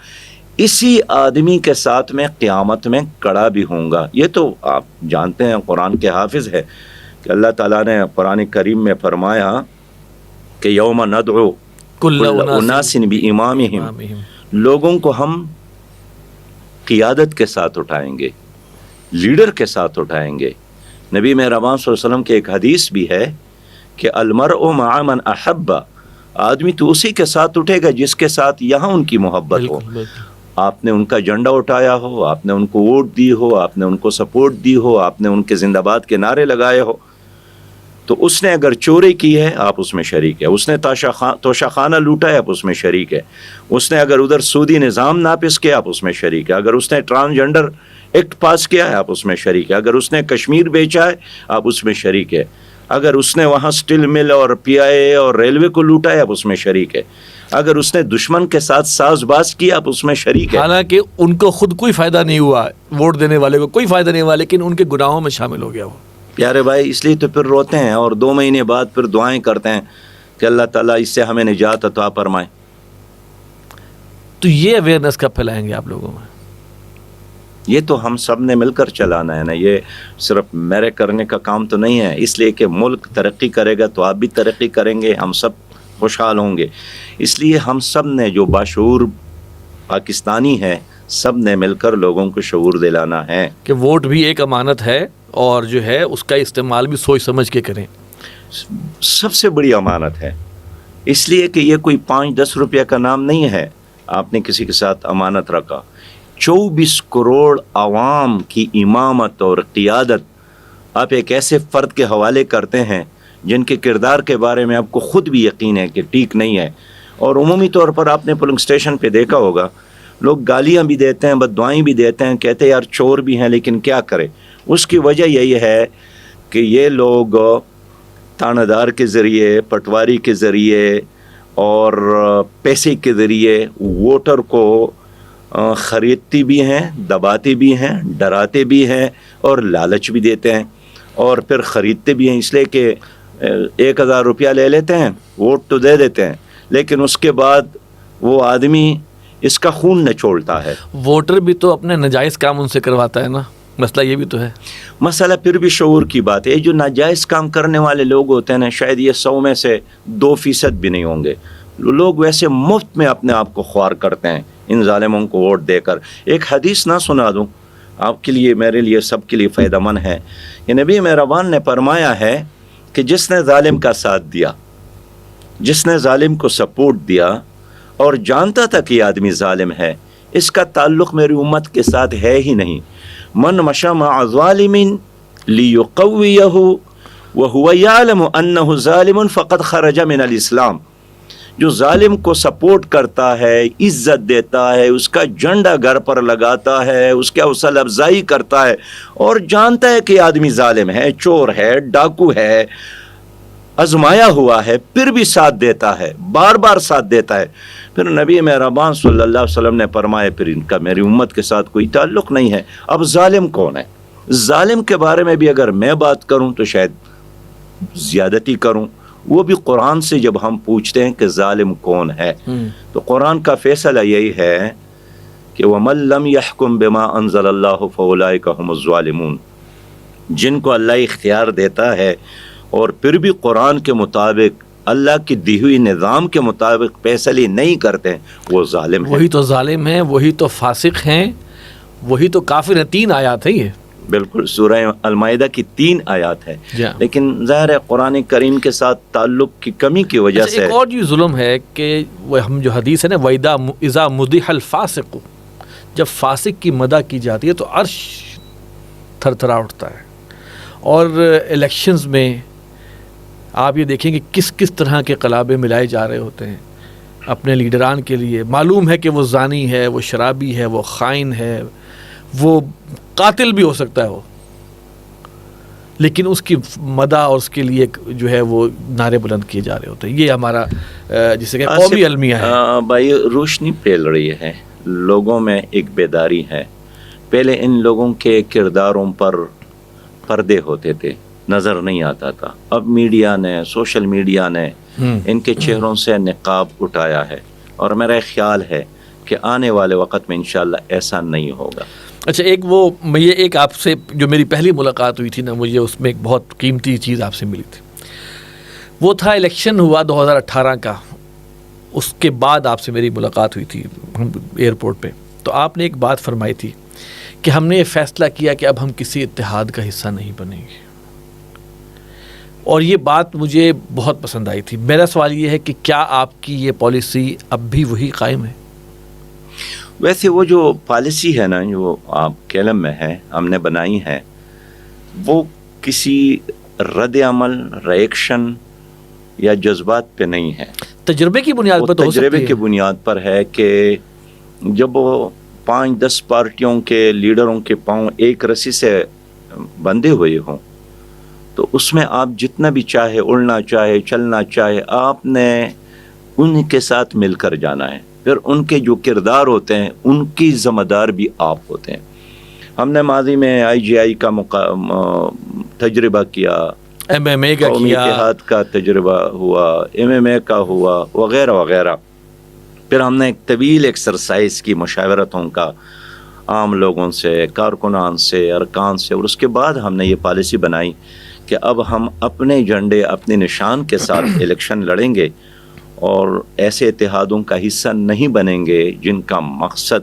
اسی آدمی کے ساتھ میں قیامت میں کڑا بھی ہوں گا۔ یہ تو آپ جانتے ہیں، قرآن کے حافظ ہے کہ اللہ تعالیٰ نے قرآن کریم میں فرمایا کہ یوم ندعو کل اناس بامامہم، لوگوں کو ہم قیادت کے ساتھ اٹھائیں گے، لیڈر کے ساتھ اٹھائیں گے۔ نبی مہربان صلی اللہ علیہ وسلم کی ایک حدیث بھی ہے کہ المرء مع من احب، آدمی تو اسی کے ساتھ اٹھے گا جس کے ساتھ یہاں ان کی محبت ہو۔ آپ نے ان کا جھنڈا اٹھایا ہو، آپ نے ان کو ووٹ دی ہو، آپ نے ان کو سپورٹ دی ہو، آپ نے ان کے زندہ باد کے نعرے لگائے ہو، تو اس نے اگر چوری کی ہے آپ اس میں شریک ہے، اس نے توشہ خانہ لوٹا ہے آپ اس میں شریک ہے، اس نے اگر ادھر سودی نظام نافذ کیا آپ اس میں شریک ہے، اگر اس نے ٹرانسجنڈر ایکٹ پاس کیا ہے آپ اس میں شریک ہے، اگر اس نے کشمیر بیچا ہے آپ اس میں شریک ہے، اگر اس نے وہاں سٹیل مل اور پی آئی اے اور ریلوے کو لوٹا ہے آپ اس میں شریک ہے، اگر اس نے دشمن کے ساتھ ساز باز کیا آپ اس میں شریک ہے۔ حالانکہ ان کو خود کوئی فائدہ نہیں ہوا، ووٹ دینے والے کو کوئی فائدہ نہیں ہوا، لیکن ان کے گناہوں میں شامل ہو گیا وہ۔ پیارے بھائی، اس لیے تو پھر روتے ہیں اور 2 مہینے بعد پھر دعائیں کرتے ہیں کہ اللہ تعالیٰ اس سے ہمیں نجات عطا فرمائے۔ تو یہ اویئرنیس کب پھیلائیں گے آپ لوگوں میں؟ یہ تو ہم سب نے مل کر چلانا ہے نا، یہ صرف میرے کرنے کا کام تو نہیں ہے، اس لیے کہ ملک ترقی کرے گا تو آپ بھی ترقی کریں گے، ہم سب خوشحال ہوں گے۔ اس لیے ہم سب نے جو باشعور پاکستانی ہے سب نے مل کر لوگوں کو شعور دلانا ہے کہ ووٹ بھی ایک امانت ہے اور جو ہے اس کا استعمال بھی سوچ سمجھ کے کریں۔ سب سے بڑی امانت ہے، اس لیے کہ یہ کوئی 5-10 روپیہ کا نام نہیں ہے۔ آپ نے کسی کے ساتھ امانت رکھا، 24 کروڑ عوام کی امامت اور قیادت آپ ایک ایسے فرد کے حوالے کرتے ہیں جن کے کردار کے بارے میں آپ کو خود بھی یقین ہے کہ ٹھیک نہیں ہے۔ اور عمومی طور پر آپ نے پولنگ اسٹیشن پہ دیکھا ہوگا، لوگ گالیاں بھی دیتے ہیں، بددعائیں بھی دیتے ہیں، کہتے ہیں یار چور بھی ہیں، لیکن کیا کرے۔ اس کی وجہ یہی ہے کہ یہ لوگ تانہ دار کے ذریعے، پٹواری کے ذریعے اور پیسے کے ذریعے ووٹر کو خریدتی بھی ہیں، دباتے بھی ہیں، ڈراتے بھی ہیں اور لالچ بھی دیتے ہیں، اور پھر خریدتے بھی ہیں، اس لیے کہ 1000 روپیہ لے لیتے ہیں، ووٹ تو دے دیتے ہیں، لیکن اس کے بعد وہ آدمی اس کا خون نچوڑتا ہے۔ ووٹر بھی تو اپنے ناجائز کام ان سے کرواتا ہے نا، مسئلہ یہ بھی تو ہے۔ مسئلہ پھر بھی شعور کی بات ہے۔ جو ناجائز کام کرنے والے لوگ ہوتے ہیں نا، شاید یہ 100 میں سے 2% بھی نہیں ہوں گے۔ لوگ ویسے مفت میں اپنے آپ کو خوار کرتے ہیں ان ظالموں کو ووٹ دے کر۔ ایک حدیث نہ سنا دوں آپ کے لیے، میرے لیے، سب کے لیے فائدہ مند ہے۔ یہ نبی مہربان نے فرمایا ہے کہ جس نے ظالم کا ساتھ دیا، جس نے ظالم کو سپورٹ دیا اور جانتا تھا کہ یہ آدمی ظالم ہے، اس کا تعلق میری امت کے ساتھ ہے ہی نہیں۔ من مشى مع ظالم ليقويه وهو يعلم انه ظالم فقد خرج من الاسلام، جو ظالم کو سپورٹ کرتا ہے، عزت دیتا ہے، اس کا جھنڈا گھر پر لگاتا ہے، اس کی حوصلہ افزائی کرتا ہے اور جانتا ہے کہ یہ آدمی ظالم ہے، چور ہے، ڈاکو ہے، آزمایا ہوا ہے، پھر بھی ساتھ دیتا ہے، بار بار ساتھ دیتا ہے، پھر نبی مہربان صلی اللہ علیہ وسلم نے فرمایا پھر ان کا میری امت کے ساتھ کوئی تعلق نہیں ہے۔ اب ظالم کون ہے؟ ظالم کے بارے میں بھی اگر میں بات کروں تو شاید زیادتی کروں۔ وہ بھی قرآن سے جب ہم پوچھتے ہیں کہ ظالم کون ہے تو قرآن کا فیصلہ یہی ہے کہ وَمَن لَّمْ يَحْكُم بِمَا أَنزَلَ اللَّهُ فَأُولَٰئِكَ هُمُ الظَّالِمُونَ، جن کو اللہ اختیار دیتا ہے اور پھر بھی قرآن کے مطابق، اللہ کی دی ہوئی نظام کے مطابق فیصلے نہیں کرتے ہیں، وہ ظالم ہیں۔ وہی تو ظالم ہیں، وہی تو فاسق ہیں، وہی تو کافر ہیں۔ 3 آیات ہیں یہ، بالکل سورہ المائدہ کی 3 آیات ہے، لیکن ظاہر ہے قرآن کریم کے ساتھ تعلق کی کمی کی وجہ سے ایک اور جو ظلم ہے کہ وہ ہم جو حدیث ہے نا وَإِذَا مُدِحَ الْفَاسِقُ، جب فاسق کی مدح کی جاتی ہے تو عرش تھر تھرا اٹھتا ہے۔ اور الیکشنز میں آپ یہ دیکھیں کہ کس کس طرح کے قلابے ملائے جا رہے ہوتے ہیں، اپنے لیڈران کے لیے، معلوم ہے کہ وہ زانی ہے، وہ شرابی ہے، وہ خائن ہے، وہ قاتل بھی ہو سکتا ہے وہ، لیکن اس کی مدح اور اس کے لیے جو ہے وہ نعرے بلند کیے جا رہے ہوتے ہیں. یہ ہمارا جسے کہ قومی المیہ ہے. بھائی روشنی پھیل رہی ہے، لوگوں میں ایک بیداری ہے. پہلے ان لوگوں کے کرداروں پر پردے ہوتے تھے، نظر نہیں آتا تھا. اب میڈیا نے، سوشل میڈیا نے ان کے چہروں سے نقاب اٹھایا ہے، اور میرا خیال ہے کہ آنے والے وقت میں انشاءاللہ ایسا نہیں ہوگا. اچھا، یہ ایک آپ سے جو میری پہلی ملاقات ہوئی تھی نا، مجھے اس میں ایک بہت قیمتی چیز آپ سے ملی تھی. وہ تھا الیکشن ہوا 2018 کا، اس کے بعد آپ سے میری ملاقات ہوئی تھی ایئرپورٹ پہ. تو آپ نے ایک بات فرمائی تھی کہ ہم نے یہ فیصلہ کیا کہ اب ہم کسی اتحاد کا حصہ نہیں بنیں گے، اور یہ بات مجھے بہت پسند آئی تھی. میرا سوال یہ ہے کہ کیا آپ کی یہ پالیسی اب بھی وہی قائم ہے؟ ویسے وہ جو پالیسی ہے نا، جو آپ کیلم میں ہے، ہم نے بنائی ہے، وہ کسی رد عمل، ریئیکشن یا جذبات پہ نہیں ہے. تجربے کی بنیاد پر تو ہو سکتی ہے. تجربے کی بنیاد پر ہے کہ جب وہ 5-10 پارٹیوں کے لیڈروں کے پاؤں ایک رسی سے بندھے ہوئے ہوں، تو اس میں آپ جتنا بھی چاہے اڑنا چاہے، چلنا چاہے، آپ نے ان کے ساتھ مل کر جانا ہے. پھر ان کے جو کردار ہوتے ہیں ان کی ذمہ دار بھی آپ ہوتے ہیں. ہم نے ماضی میں IGI کا تجربہ کیا، MMA کا قومی کیا، اتحاد کا تجربہ ہوا، MMA کا ہوا، وغیرہ وغیرہ. پھر ہم نے ایک طویل ایکسرسائز کی، مشاورتوں کا، عام لوگوں سے، کارکنان سے، ارکان سے، اور اس کے بعد ہم نے یہ پالیسی بنائی کہ اب ہم اپنے جھنڈے، اپنے نشان کے ساتھ الیکشن لڑیں گے، اور ایسے اتحادوں کا حصہ نہیں بنیں گے جن کا مقصد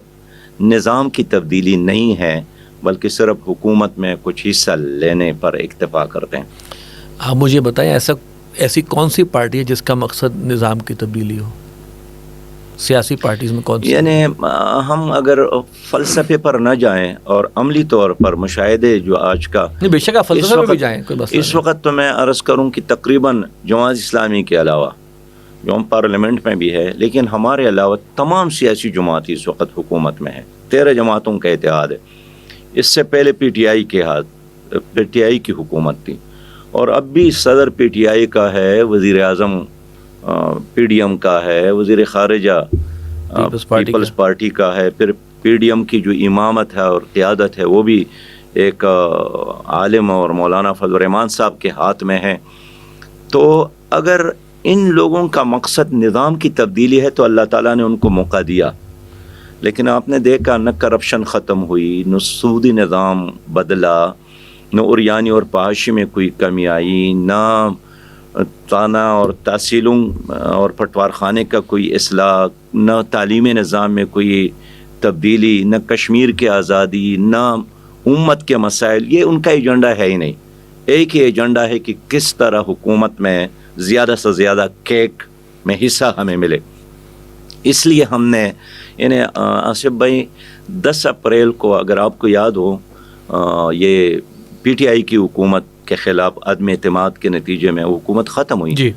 نظام کی تبدیلی نہیں ہے، بلکہ صرف حکومت میں کچھ حصہ لینے پر اکتفا کرتے ہیں. آپ مجھے بتائیں ایسی کون سی پارٹی ہے جس کا مقصد نظام کی تبدیلی ہو؟ سیاسی پارٹیز میں کون سی؟ یعنی ہم اگر فلسفے پر نہ جائیں اور عملی طور پر مشاہدے جو آج کا، بے شک آپ فلسفے پہ بھی جائیں، کوئی مسئلہ اس وقت تو میں عرض کروں کہ تقریباً جماعت اسلامی کے علاوہ، جو ہم پارلیمنٹ میں بھی ہے، لیکن ہمارے علاوہ تمام سیاسی جماعت اس وقت حکومت میں ہے. 13 جماعتوں کا اتحاد ہے. اس سے پہلے PTI کی حکومت تھی، اور اب بھی صدر PTI کا ہے، وزیر اعظم PDM کا ہے، وزیر خارجہ پیپلز پارٹی کا ہے. پھر PDM کی جو امامت ہے اور قیادت ہے وہ بھی ایک عالم اور مولانا فضل الرحمان صاحب کے ہاتھ میں ہے. تو اگر ان لوگوں کا مقصد نظام کی تبدیلی ہے تو اللہ تعالیٰ نے ان کو موقع دیا، لیکن آپ نے دیکھا نہ کرپشن ختم ہوئی، نہ سودی نظام بدلا، نہ اریانی اور پہاشی میں کوئی کمی آئی، نہ تانا اور تحصیلوں اور پٹوار خانے کا کوئی اصلاح، نہ تعلیمی نظام میں کوئی تبدیلی، نہ کشمیر کی آزادی، نہ امت کے مسائل. یہ ان کا ایجنڈا ہے ہی نہیں. ایک ہی ایجنڈا ہے کہ کس طرح حکومت میں زیادہ سے زیادہ کیک میں حصہ ہمیں ملے. اس لیے ہم نے آصف بھائی 10 اپریل کو، اگر آپ کو یاد ہو، یہ PTI کی حکومت کے خلاف عدم اعتماد کے نتیجے میں حکومت ختم ہوئی. جی.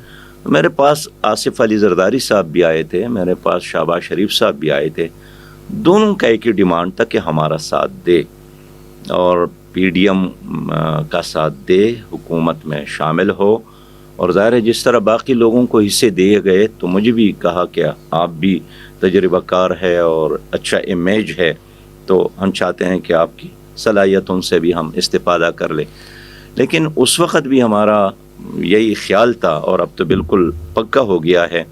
میرے پاس آصف علی زرداری صاحب بھی آئے تھے، میرے پاس شہباز شریف صاحب بھی آئے تھے. دونوں کا ایک ہی ڈیمانڈ تھا کہ ہمارا ساتھ دے اور PDM کا ساتھ دے، حکومت میں شامل ہو. اور ظاہر ہے جس طرح باقی لوگوں کو حصے دیے گئے تو مجھے بھی کہا کہ آپ بھی تجربہ کار ہے اور اچھا امیج ہے، تو ہم چاہتے ہیں کہ آپ کی صلاحیتوں سے بھی ہم استفادہ کر لیں. لیکن اس وقت بھی ہمارا یہی خیال تھا، اور اب تو بالکل پکا ہو گیا ہے،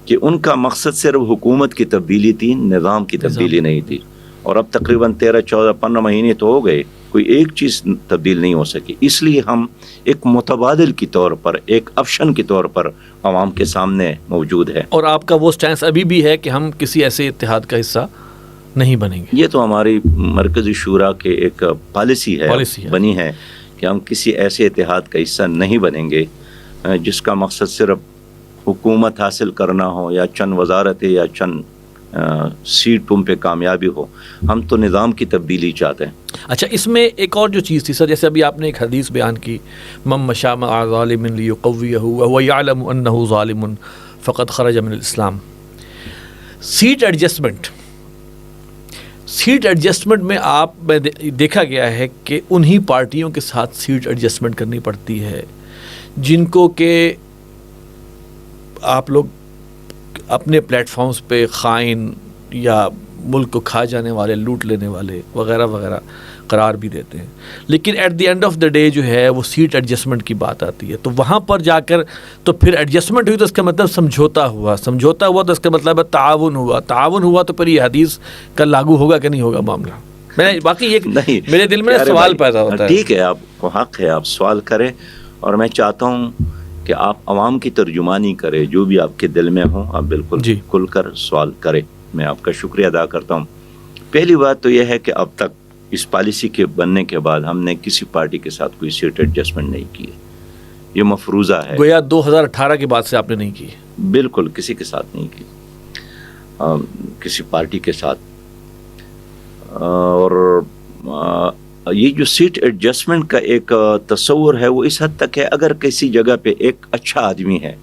کہ ان کا مقصد صرف حکومت کی تبدیلی تھی، نظام کی تبدیلی نہیں تھی. اور اب تقریباً 13, 14, 15 مہینے تو ہو گئے، کوئی ایک چیز تبدیل نہیں ہو سکی. اس لیے ہم ایک متبادل کی طور پر، ایک آپشن کے طور پر عوام کے سامنے موجود ہے. اور آپ کا وہ سٹینس ابھی بھی ہے کہ ہم کسی ایسے اتحاد کا حصہ نہیں بنیں گے؟ یہ تو ہماری مرکزی شورا کے ایک پالیسی ہے بنی ہے کہ ہم کسی ایسے اتحاد کا حصہ نہیں بنیں گے جس کا مقصد صرف حکومت حاصل کرنا ہو، یا چند وزارتیں یا چند سیٹوں پہ کامیابی ہو. ہم تو نظام کی تبدیلی چاہتے ہیں. اچھا، اس میں ایک اور جو چیز تھی سر، جیسے ابھی آپ نے ایک حدیث بیان کی، من مشى مع ظالم لیقویہ وهو یعلم انہ ظالم فقد خرج من الاسلام. سیٹ ایڈجسٹمنٹ میں میں دیکھا گیا ہے کہ انہی پارٹیوں کے ساتھ سیٹ ایڈجسٹمنٹ کرنی پڑتی ہے جن کو کہ آپ لوگ اپنے پلیٹ فارمز پہ خائن یا ملک کو کھا جانے والے، لوٹ لینے والے وغیرہ وغیرہ قرار بھی دیتے ہیں، لیکن at the end of the day جو ہے وہ سیٹ ایڈجسٹمنٹ کی بات آتی ہے، تو وہاں پر جا کر تو پھر ایڈجسٹمنٹ ہوئی تو اس کا مطلب سمجھوتا ہوا تو اس کا مطلب ہے تعاون ہوا تو پھر یہ حدیث کا لاگو ہوگا کہ نہیں ہوگا معاملہ؟ میں باقی ایک نہیں، میرے دل میں سوال پیدا ہوتا ہے. ٹھیک ہے، آپ کو حق ہے، آپ سوال کریں، اور میں چاہتا ہوں کہ آپ عوام کی ترجمانی کریں، جو بھی آپ کے دل میں ہوں آپ بالکل کھل کر سوال کریں. میں آپ کا شکریہ ادا کرتا ہوں. پہلی بات تو یہ ہے کہ اب تک اس پالیسی کے بننے کے بعد ہم نے کسی پارٹی کے ساتھ کوئی سیٹ ایڈجسٹمنٹ نہیں کی ہے. یہ مفروضہ ہے. گویا 2018 کے بعد سے آپ نے نہیں کی؟ بالکل کسی کے ساتھ نہیں کی، کسی پارٹی کے ساتھ. اور یہ جو سیٹ ایڈجسٹمنٹ کا ایک تصور ہے وہ اس حد تک ہے، اگر کسی جگہ پہ ایک اچھا آدمی ہے،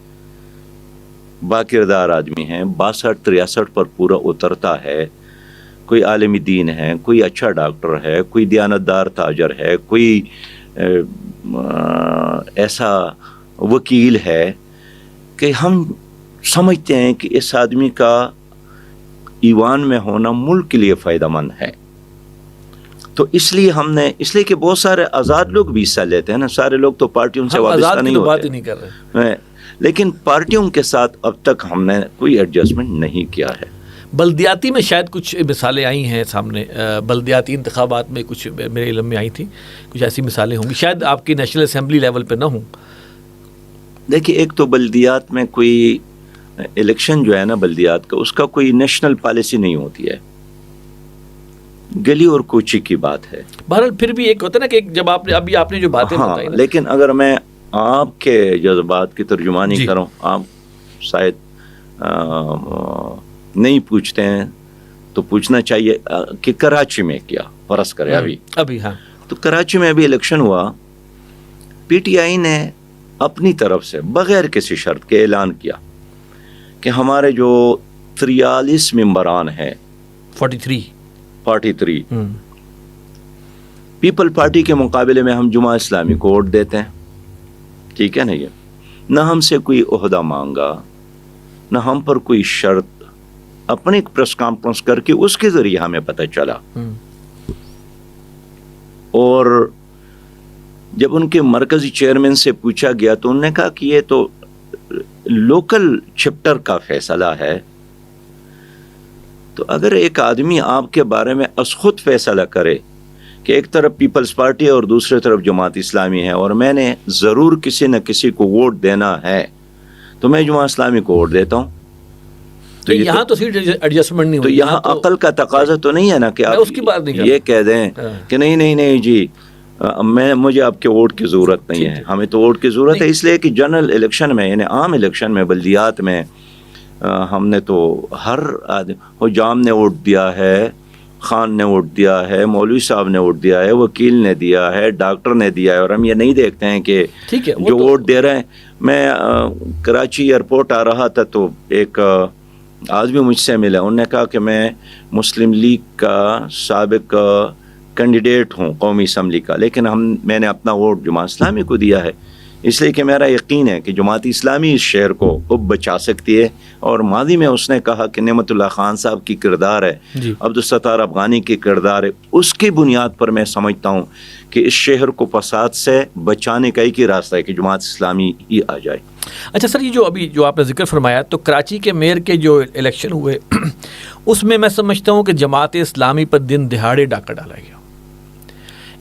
باکردار آدمی ہے، 62-63 پر پورا اترتا ہے، کوئی عالم دین ہے، کوئی اچھا ڈاکٹر ہے، کوئی دیانتدار تاجر ہے، کوئی ایسا وکیل ہے کہ ہم سمجھتے ہیں کہ اس آدمی کا ایوان میں ہونا ملک کے لیے فائدہ مند ہے، تو اس لیے کہ بہت سارے آزاد لوگ بھی حصہ لیتے ہیں نا. سارے لوگ تو پارٹیوں سے وابستہ نہیں ہوتے، بات ہی نہیں کر رہے، لیکن پارٹیوں کے ساتھ اب تک ہم نے کوئی ایڈجسٹمنٹ نہیں کیا ہے. بلدیاتی میں شاید کچھ مثالیں آئی ہیں سامنے، بلدیاتی انتخابات میں کچھ میرے علم میں آئی تھی، کچھ ایسی مثالیں ہوں گی، شاید آپ کی نیشنل اسمبلی لیول پہ نہ ہوں. دیکھیے، ایک تو بلدیات میں کوئی الیکشن جو ہے نا بلدیات کا، اس کا کوئی نیشنل پالیسی نہیں ہوتی ہے، گلی اور کوچی کی بات ہے. بہرحال پھر بھی ایک ہوتا ہے نا کہ جب آپ نے جو باتیں بتائی نا، لیکن اگر میں آپ کے جذبات کی ترجمانی کروں، آپ شاید نہیں پوچھتے ہیں تو پوچھنا چاہیے کہ کراچی میں کیا فرض کرے ابھی ہاں، تو کراچی میں ابھی الیکشن ہوا، پی ٹی آئی نے اپنی طرف سے بغیر کسی شرط کے اعلان کیا کہ ہمارے جو 43 ممبران ہیں، 43 پیپل پارٹی کے مقابلے میں ہم جماعت اسلامی کو ووٹ دیتے ہیں. ٹھیک ہے نا؟ یہ نہ ہم سے کوئی عہدہ مانگا، نہ ہم پر کوئی شرط، اپنی ایک پریس کانفرنس کر کے اس کے ذریعے ہمیں پتہ چلا. اور جب ان کے مرکزی چیئرمین سے پوچھا گیا تو انہوں نے کہا کہ یہ تو لوکل چپٹر کا فیصلہ ہے. تو اگر ایک آدمی آپ کے بارے میں از خود فیصلہ کرے کہ ایک طرف پیپلز پارٹی ہے اور دوسری طرف جماعت اسلامی ہے، اور میں نے ضرور کسی نہ کسی کو ووٹ دینا ہے، تو میں جماعت اسلامی کو ووٹ دیتا ہوں. تو یہاں تو سیٹ ایڈجسٹمنٹ نہیں تو ہوئی، یہاں عقل کا تقاضا تو نہیں ہے نا کہ آپ یہ کہہ دیں کہ نہیں جی مجھے آپ کے ووٹ کی ضرورت نہیں ہے. ہمیں تو ووٹ کی ضرورت ہے، اس لیے کہ جنرل الیکشن میں، یعنی عام الیکشن میں، بلدیات میں ہم نے تو ہر آدمی، حجام نے ووٹ دیا ہے، خان نے ووٹ دیا ہے، مولوی صاحب نے ووٹ دیا ہے، وکیل نے دیا ہے، ڈاکٹر نے دیا ہے، اور ہم یہ نہیں دیکھتے ہیں کہ جو ووٹ دے رہے ہیں. میں کراچی ایئرپورٹ آ رہا تھا تو ایک آدمی مجھ سے ملا، انہوں نے کہا کہ میں مسلم لیگ کا سابق کینڈیڈیٹ ہوں قومی اسمبلی کا، لیکن میں نے اپنا ووٹ جماعت اسلامی کو دیا ہے، اس لیے کہ میرا یقین ہے کہ جماعت اسلامی اس شہر کو اب بچا سکتی ہے. اور ماضی میں اس نے کہا کہ نعمت اللہ خان صاحب کی کردار ہے، عبدالستار افغانی کی کردار ہے، اس کی بنیاد پر میں سمجھتا ہوں کہ اس شہر کو فساد سے بچانے کا ایک ہی راستہ ہے کہ جماعت اسلامی ہی آ جائے. اچھا سر، یہ جو آپ نے ذکر فرمایا، تو کراچی کے میئر کے جو الیکشن ہوئے اس میں سمجھتا ہوں کہ جماعت اسلامی پر دن دہاڑے ڈاکہ ڈالا گیا.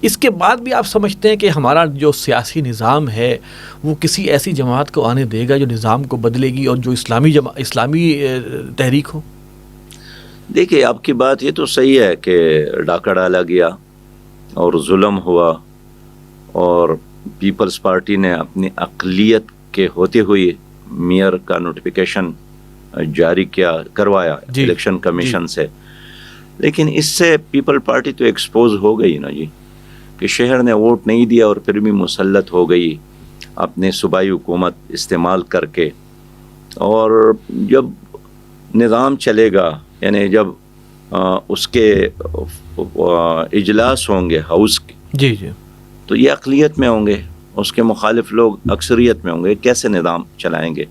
اس کے بعد بھی آپ سمجھتے ہیں کہ ہمارا جو سیاسی نظام ہے وہ کسی ایسی جماعت کو آنے دے گا جو نظام کو بدلے گی اور جو اسلامی تحریک ہو؟ دیکھیے، آپ کی بات یہ تو صحیح ہے کہ ڈاکہ ڈالا گیا اور ظلم ہوا، اور پیپلز پارٹی نے اپنی اقلیت کے ہوتے ہوئے میئر کا نوٹیفیکیشن جاری کروایا الیکشن کمیشن سے. لیکن اس سے پیپل پارٹی تو ایکسپوز ہو گئی نا جی، کہ شہر نے ووٹ نہیں دیا اور پھر بھی مسلط ہو گئی اپنے صوبائی حکومت استعمال کر کے. اور جب نظام چلے گا، یعنی جب اس کے اجلاس ہوں گے ہاؤس کے، جی جی، تو یہ اقلیت میں ہوں گے، اس کے مخالف لوگ اکثریت میں ہوں گے، کیسے نظام چلائیں گے؟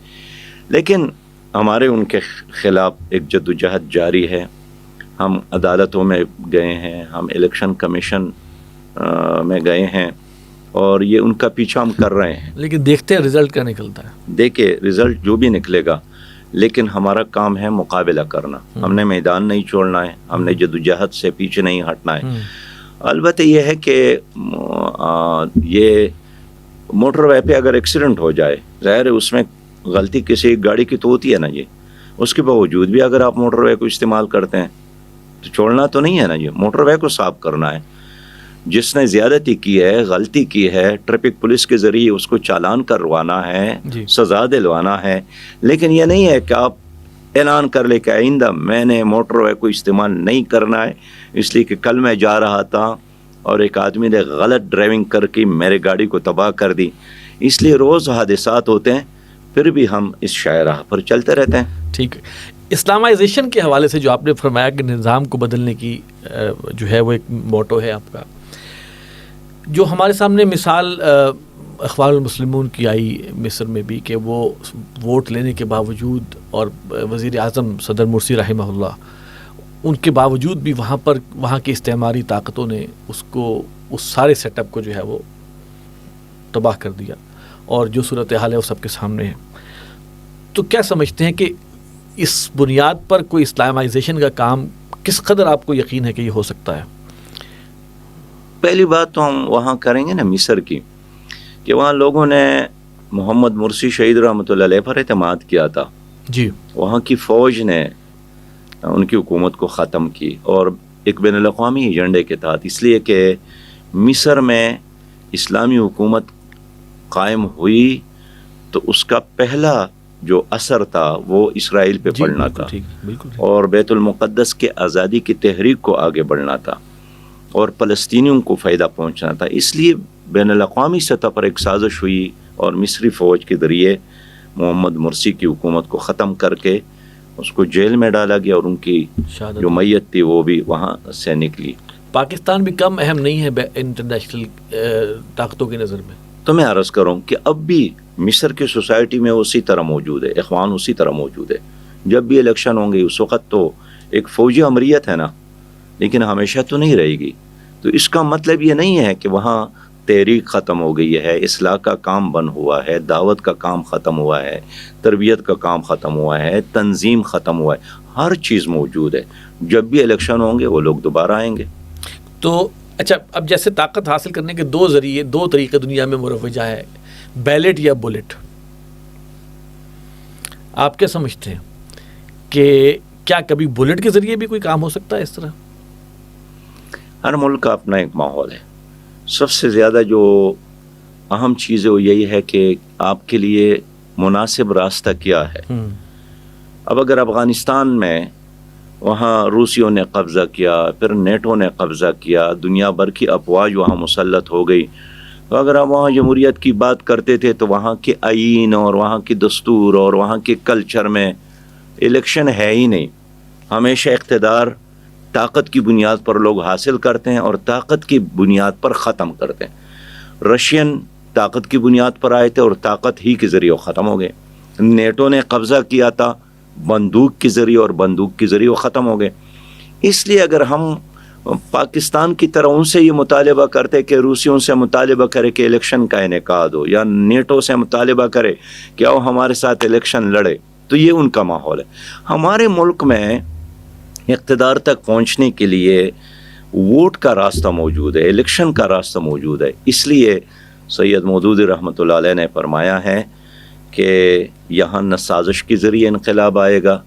لیکن ہمارے ان کے خلاف ایک جدوجہد جاری ہے. ہم عدالتوں میں گئے ہیں، ہم الیکشن کمیشن میں گئے ہیں، اور یہ ان کا پیچھا ہم کر رہے ہیں. لیکن دیکھتے ہیں رزلٹ کیا نکلتا ہے. دیکھیں رزلٹ جو بھی نکلے گا، لیکن ہمارا کام ہے مقابلہ کرنا. ہم نے میدان نہیں چھوڑنا ہے، ہم نے جدوجہد سے پیچھے نہیں ہٹنا ہے. البتہ یہ ہے کہ یہ موٹر وے پہ اگر ایکسیڈنٹ ہو جائے، ظاہر ہے اس میں غلطی کسی گاڑی کی تو ہوتی ہے نا جی. اس کے باوجود بھی اگر آپ موٹر وے کو استعمال کرتے ہیں تو چھوڑنا تو نہیں ہے نا جی. موٹر وے کو صاف کرنا ہے. جس نے زیادتی کی ہے، غلطی کی ہے، ٹریفک پولیس کے ذریعے اس کو چالان کروانا ہے، جی. سزا دلوانا ہے. لیکن یہ نہیں ہے کہ آپ اعلان کر لے کہ آئندہ میں نے موٹر وے کو استعمال نہیں کرنا ہے، اس لیے کہ کل میں جا رہا تھا اور ایک آدمی نے غلط ڈرائیونگ کر کے میرے گاڑی کو تباہ کر دی. اس لیے روز حادثات ہوتے ہیں، پھر بھی ہم اس شاہراہ پر چلتے رہتے ہیں. ٹھیک ہے. اسلامائزیشن کے حوالے سے جو آپ نے فرمایا کہ نظام کو بدلنے کی جو ہے وہ ایک موٹو ہے آپ کا، جو ہمارے سامنے مثال اخوان المسلمون کی آئی مصر میں بھی، کہ وہ ووٹ لینے کے باوجود، اور وزیر اعظم صدر مرسی رحمہ اللہ، ان کے باوجود بھی وہاں کی استعماری طاقتوں نے اس سارے سیٹ اپ کو جو ہے وہ تباہ کر دیا، اور جو صورتحال ہے وہ سب کے سامنے ہے. تو کیا سمجھتے ہیں کہ اس بنیاد پر کوئی اسلامائزیشن کا کام کس قدر آپ کو یقین ہے کہ یہ ہو سکتا ہے؟ پہلی بات تو ہم وہاں کریں گے نا مصر کی، کہ وہاں لوگوں نے محمد مرسی شہید رحمۃ اللہ علیہ پر اعتماد کیا تھا. جی. وہاں کی فوج نے ان کی حکومت کو ختم کی، اور ایک بین الاقوامی ایجنڈے کے تحت، اس لیے کہ مصر میں اسلامی حکومت قائم ہوئی تو اس کا پہلا جو اثر تھا وہ اسرائیل پہ پڑنا تھا، اور بیت المقدس کے آزادی کی تحریک کو آگے بڑھنا تھا، اور فلسطینیوں کو فائدہ پہنچنا تھا. اس لیے بین الاقوامی سطح پر ایک سازش ہوئی، اور مصری فوج کے ذریعے محمد مرسی کی حکومت کو ختم کر کے اس کو جیل میں ڈالا گیا، اور ان کی جو میت تھی وہ بھی وہاں سے نکلی. پاکستان بھی کم اہم نہیں ہے انٹرنیشنل طاقتوں کی نظر میں. تو میں عرض کروں کہ اب بھی مصر کی سوسائٹی میں اسی طرح موجود ہے، اخوان اسی طرح موجود ہے. جب بھی الیکشن ہوں گے اس وقت تو ایک فوجی امریت ہے نا، لیکن ہمیشہ تو نہیں رہے گی. تو اس کا مطلب یہ نہیں ہے کہ وہاں تحریک ختم ہو گئی ہے، اصلاح کا کام بند ہوا ہے، دعوت کا کام ختم ہوا ہے، تربیت کا کام ختم ہوا ہے، تنظیم ختم ہوا ہے. ہر چیز موجود ہے. جب بھی الیکشن ہوں گے وہ لوگ دوبارہ آئیں گے. تو اچھا، اب جیسے طاقت حاصل کرنے کے دو طریقے دنیا میں مروجہ ہے، بیلٹ یا بلٹ. آپ کیا سمجھتے ہیں کہ کیا کبھی بلٹ کے ذریعے بھی کوئی کام ہو سکتا ہے اس طرح؟ ہر ملک کا اپنا ایک ماحول ہے. سب سے زیادہ جو اہم چیز ہے وہ یہی ہے کہ آپ کے لیے مناسب راستہ کیا ہے. اب اگر افغانستان میں وہاں روسیوں نے قبضہ کیا، پھر نیٹو نے قبضہ کیا، دنیا بھر کی افواج وہاں مسلط ہو گئی، تو اگر آپ وہاں جمہوریت کی بات کرتے تھے تو وہاں کے آئین اور وہاں کی دستور اور وہاں کے کلچر میں الیکشن ہے ہی نہیں. ہمیشہ اقتدار طاقت کی بنیاد پر لوگ حاصل کرتے ہیں اور طاقت کی بنیاد پر ختم کرتے ہیں. رشین طاقت کی بنیاد پر آئے تھے اور طاقت ہی کے ذریعے ختم ہو گئے. نیٹو نے قبضہ کیا تھا بندوق کے ذریعے، اور بندوق کے ذریعے ختم ہو گئے. اس لیے اگر ہم پاکستان کی طرح ان سے یہ مطالبہ کرتے کہ روسیوں سے مطالبہ کرے کہ الیکشن کا انعقاد ہو، یا نیٹو سے مطالبہ کرے کہ وہ ہمارے ساتھ الیکشن لڑے، تو یہ ان کا ماحول ہے. ہمارے ملک میں اقتدار تک پہنچنے کے لیے ووٹ کا راستہ موجود ہے، الیکشن کا راستہ موجود ہے. اس لیے سید مودودی رحمۃ اللہ علیہ نے فرمایا ہے کہ یہاں نہ سازش کے ذریعے انقلاب آئے گا،